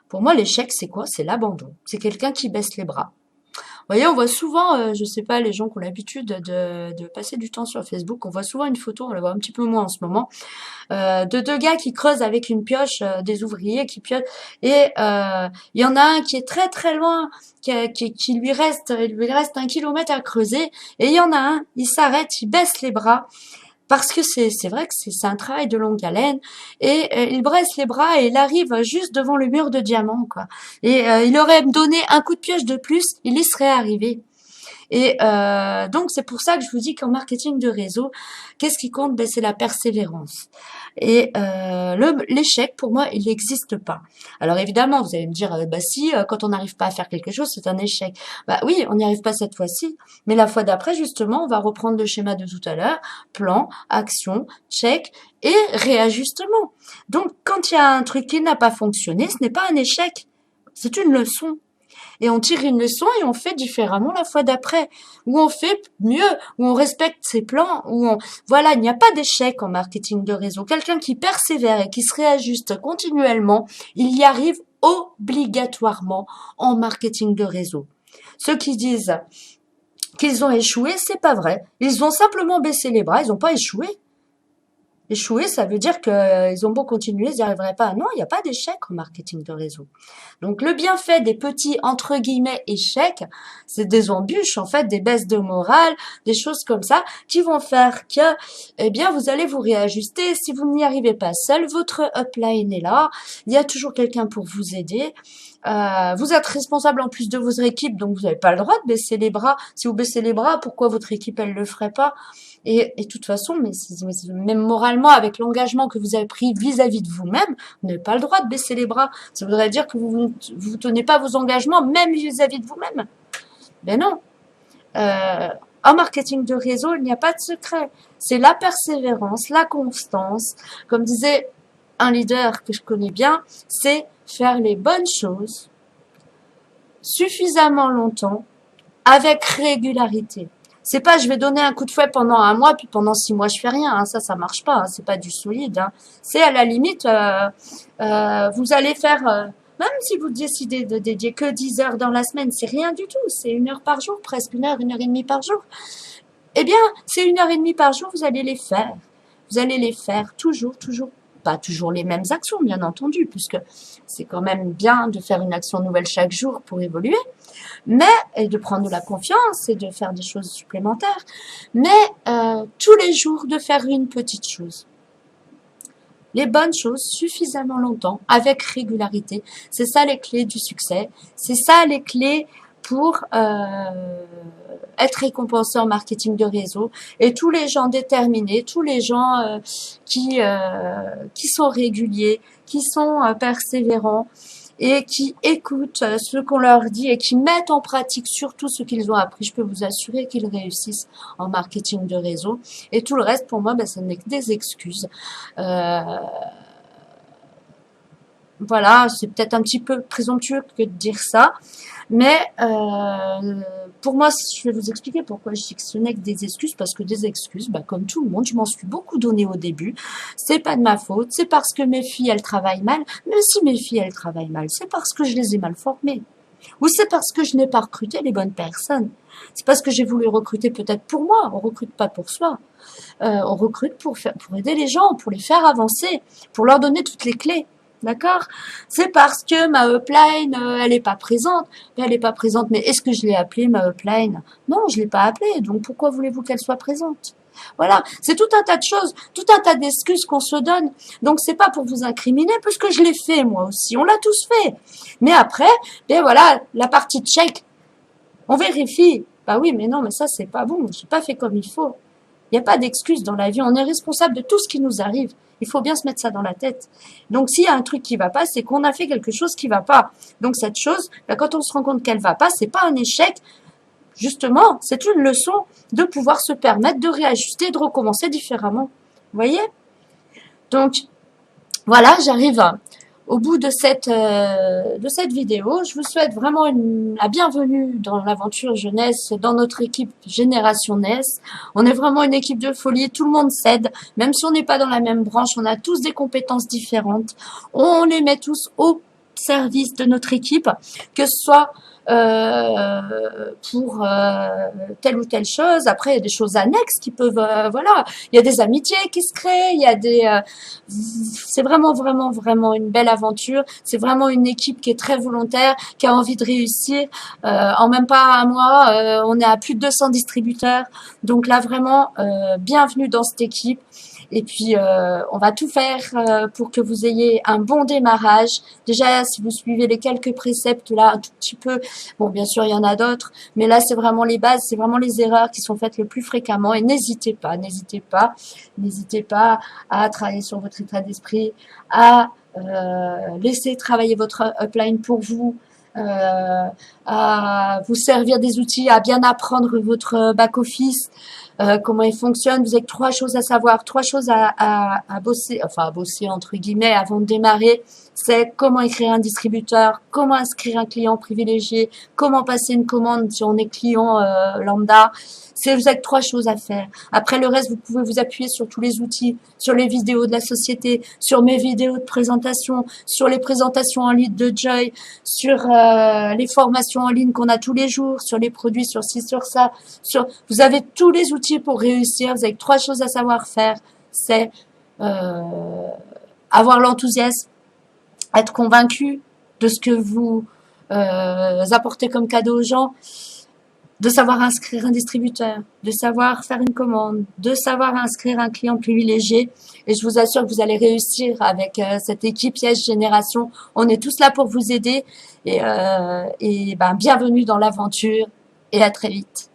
Pour moi, l'échec, c'est quoi? C'est l'abandon. C'est quelqu'un qui baisse les bras. Vous voyez, on voit souvent, je sais pas, les gens qui ont l'habitude de passer du temps sur Facebook, on voit souvent une photo, on la voit un petit peu moins en ce moment, de deux gars qui creusent avec une pioche, des ouvriers qui piochent, et il y en a un qui est très très loin, il lui reste 1 kilomètre à creuser, et il y en a un, il s'arrête, il baisse les bras, parce que c'est vrai que c'est un travail de longue haleine, et il baisse les bras et il arrive juste devant le mur de diamant, quoi. Et il aurait donné un coup de pioche de plus, il y serait arrivé. Et donc, c'est pour ça que je vous dis qu'en marketing de réseau, qu'est-ce qui compte? C'est la persévérance. Et l'échec, pour moi, il n'existe pas. Alors évidemment, vous allez me dire, si, quand on n'arrive pas à faire quelque chose, c'est un échec. Oui, on n'y arrive pas cette fois-ci, mais la fois d'après, justement, on va reprendre le schéma de tout à l'heure, plan, action, check et réajustement. Donc, quand il y a un truc qui n'a pas fonctionné, ce n'est pas un échec, c'est une leçon. Et on tire une leçon et on fait différemment la fois d'après, où on fait mieux, où on respecte ses plans, voilà, il n'y a pas d'échec en marketing de réseau. Quelqu'un qui persévère et qui se réajuste continuellement, il y arrive obligatoirement en marketing de réseau. Ceux qui disent qu'ils ont échoué, c'est pas vrai. Ils ont simplement baissé les bras, ils n'ont pas échoué. Échouer, ça veut dire qu'ils ont beau continuer, ils n'y arriveraient pas. Non, il n'y a pas d'échec en marketing de réseau. Donc, le bienfait des petits, entre guillemets, échecs, c'est des embûches, en fait, des baisses de morale, des choses comme ça, qui vont faire que, vous allez vous réajuster. Si vous n'y arrivez pas seul, votre upline est là. Il y a toujours quelqu'un pour vous aider. Vous êtes responsable en plus de votre équipe, donc vous n'avez pas le droit de baisser les bras. Si vous baissez les bras, pourquoi votre équipe, elle le ferait pas? Et de toute façon, même moralement, avec l'engagement que vous avez pris vis-à-vis de vous-même, vous n'avez pas le droit de baisser les bras. Ça voudrait dire que vous tenez pas vos engagements, même vis-à-vis de vous-même. Ben non. En marketing de réseau, il n'y a pas de secret. C'est la persévérance, la constance. Comme disait un leader que je connais bien, c'est faire les bonnes choses suffisamment longtemps avec régularité. C'est pas je vais donner un coup de fouet pendant 1 mois puis pendant 6 mois je fais rien, hein. Ça marche pas, hein. C'est pas du solide, hein. C'est à la limite vous allez faire Même si vous décidez de dédier que 10 heures dans la semaine, c'est rien du tout, c'est 1 heure par jour, presque 1 heure et demie par jour. Eh bien, ces 1 heure et demie par jour, vous allez les faire. Vous allez les faire toujours, toujours, pas toujours les mêmes actions, bien entendu, puisque c'est quand même bien de faire une action nouvelle chaque jour pour évoluer, mais, et de prendre de la confiance et de faire des choses supplémentaires, mais tous les jours de faire une petite chose. Les bonnes choses suffisamment longtemps, avec régularité. C'est ça les clés du succès. C'est ça les clés pour être récompensé en marketing de réseau. Et tous les gens déterminés, tous les gens qui sont réguliers, qui sont persévérants et qui écoutent ce qu'on leur dit et qui mettent en pratique surtout ce qu'ils ont appris, je peux vous assurer qu'ils réussissent en marketing de réseau. Et tout le reste, pour moi, ce n'est que des excuses. Voilà, c'est peut-être un petit peu présomptueux que de dire ça, mais pour moi, je vais vous expliquer pourquoi je dis que ce n'est que des excuses, parce que des excuses, comme tout le monde, je m'en suis beaucoup donné au début, c'est pas de ma faute, c'est parce que mes filles, elles travaillent mal, mais si mes filles, elles travaillent mal, c'est parce que je les ai mal formées, ou c'est parce que je n'ai pas recruté les bonnes personnes, c'est parce que j'ai voulu recruter peut-être pour moi, on recrute pas pour soi, on recrute pour aider les gens, pour les faire avancer, pour leur donner toutes les clés. D'accord? C'est parce que ma upline, elle est pas présente. Elle est pas présente, mais est-ce que je l'ai appelée, ma upline? Non, je l'ai pas appelée. Donc, pourquoi voulez-vous qu'elle soit présente? Voilà. C'est tout un tas de choses, tout un tas d'excuses qu'on se donne. Donc, c'est pas pour vous incriminer, puisque je l'ai fait, moi aussi. On l'a tous fait. Mais après, voilà, la partie check. On vérifie. Bah oui, mais non, mais ça, c'est pas bon. J'ai pas fait comme il faut. Il n'y a pas d'excuse dans la vie. On est responsable de tout ce qui nous arrive. Il faut bien se mettre ça dans la tête. Donc, s'il y a un truc qui va pas, c'est qu'on a fait quelque chose qui va pas. Donc, cette chose, quand on se rend compte qu'elle va pas, c'est pas un échec. Justement, c'est une leçon de pouvoir se permettre de réajuster, de recommencer différemment. Vous voyez? Donc, voilà, j'arrive au bout de cette vidéo. Je vous souhaite vraiment la bienvenue dans l'aventure jeunesse, dans notre équipe Génération NES. On est vraiment une équipe de folie, tout le monde s'aide, même si on n'est pas dans la même branche, on a tous des compétences différentes. On les met tous au service de notre équipe, que ce soit pour telle ou telle chose. Après, il y a des choses annexes qui peuvent, voilà, il y a des amitiés qui se créent, il y a des, c'est vraiment, vraiment, vraiment une belle aventure. C'est vraiment une équipe qui est très volontaire, qui a envie de réussir. En même pas un mois, on est à plus de 200 distributeurs. Donc là, vraiment, bienvenue dans cette équipe. Et puis, on va tout faire pour que vous ayez un bon démarrage. Déjà, si vous suivez les quelques préceptes là, un tout petit peu, bon, bien sûr, il y en a d'autres, mais là, c'est vraiment les bases, c'est vraiment les erreurs qui sont faites le plus fréquemment. Et n'hésitez pas, n'hésitez pas à travailler sur votre état d'esprit, à laisser travailler votre upline pour vous, à vous servir des outils, à bien apprendre votre back-office, comment il fonctionne. Vous avez 3 choses à savoir, 3 choses à bosser, enfin à bosser entre guillemets avant de démarrer. C'est comment écrire un distributeur, comment inscrire un client privilégié, comment passer une commande si on est client lambda. Vous avez 3 choses à faire. Après le reste, vous pouvez vous appuyer sur tous les outils, sur les vidéos de la société, sur mes vidéos de présentation, sur les présentations en ligne de Joy, sur les formations en ligne qu'on a tous les jours, sur les produits, sur ci, sur ça. Vous avez tous les outils pour réussir. Vous avez 3 choses à savoir faire. C'est avoir l'enthousiasme, être convaincu de ce que vous apportez comme cadeau aux gens, de savoir inscrire un distributeur, de savoir faire une commande, de savoir inscrire un client privilégié. Et je vous assure que vous allez réussir avec cette équipe Yes Génération. On est tous là pour vous aider. Et bienvenue dans l'aventure et à très vite.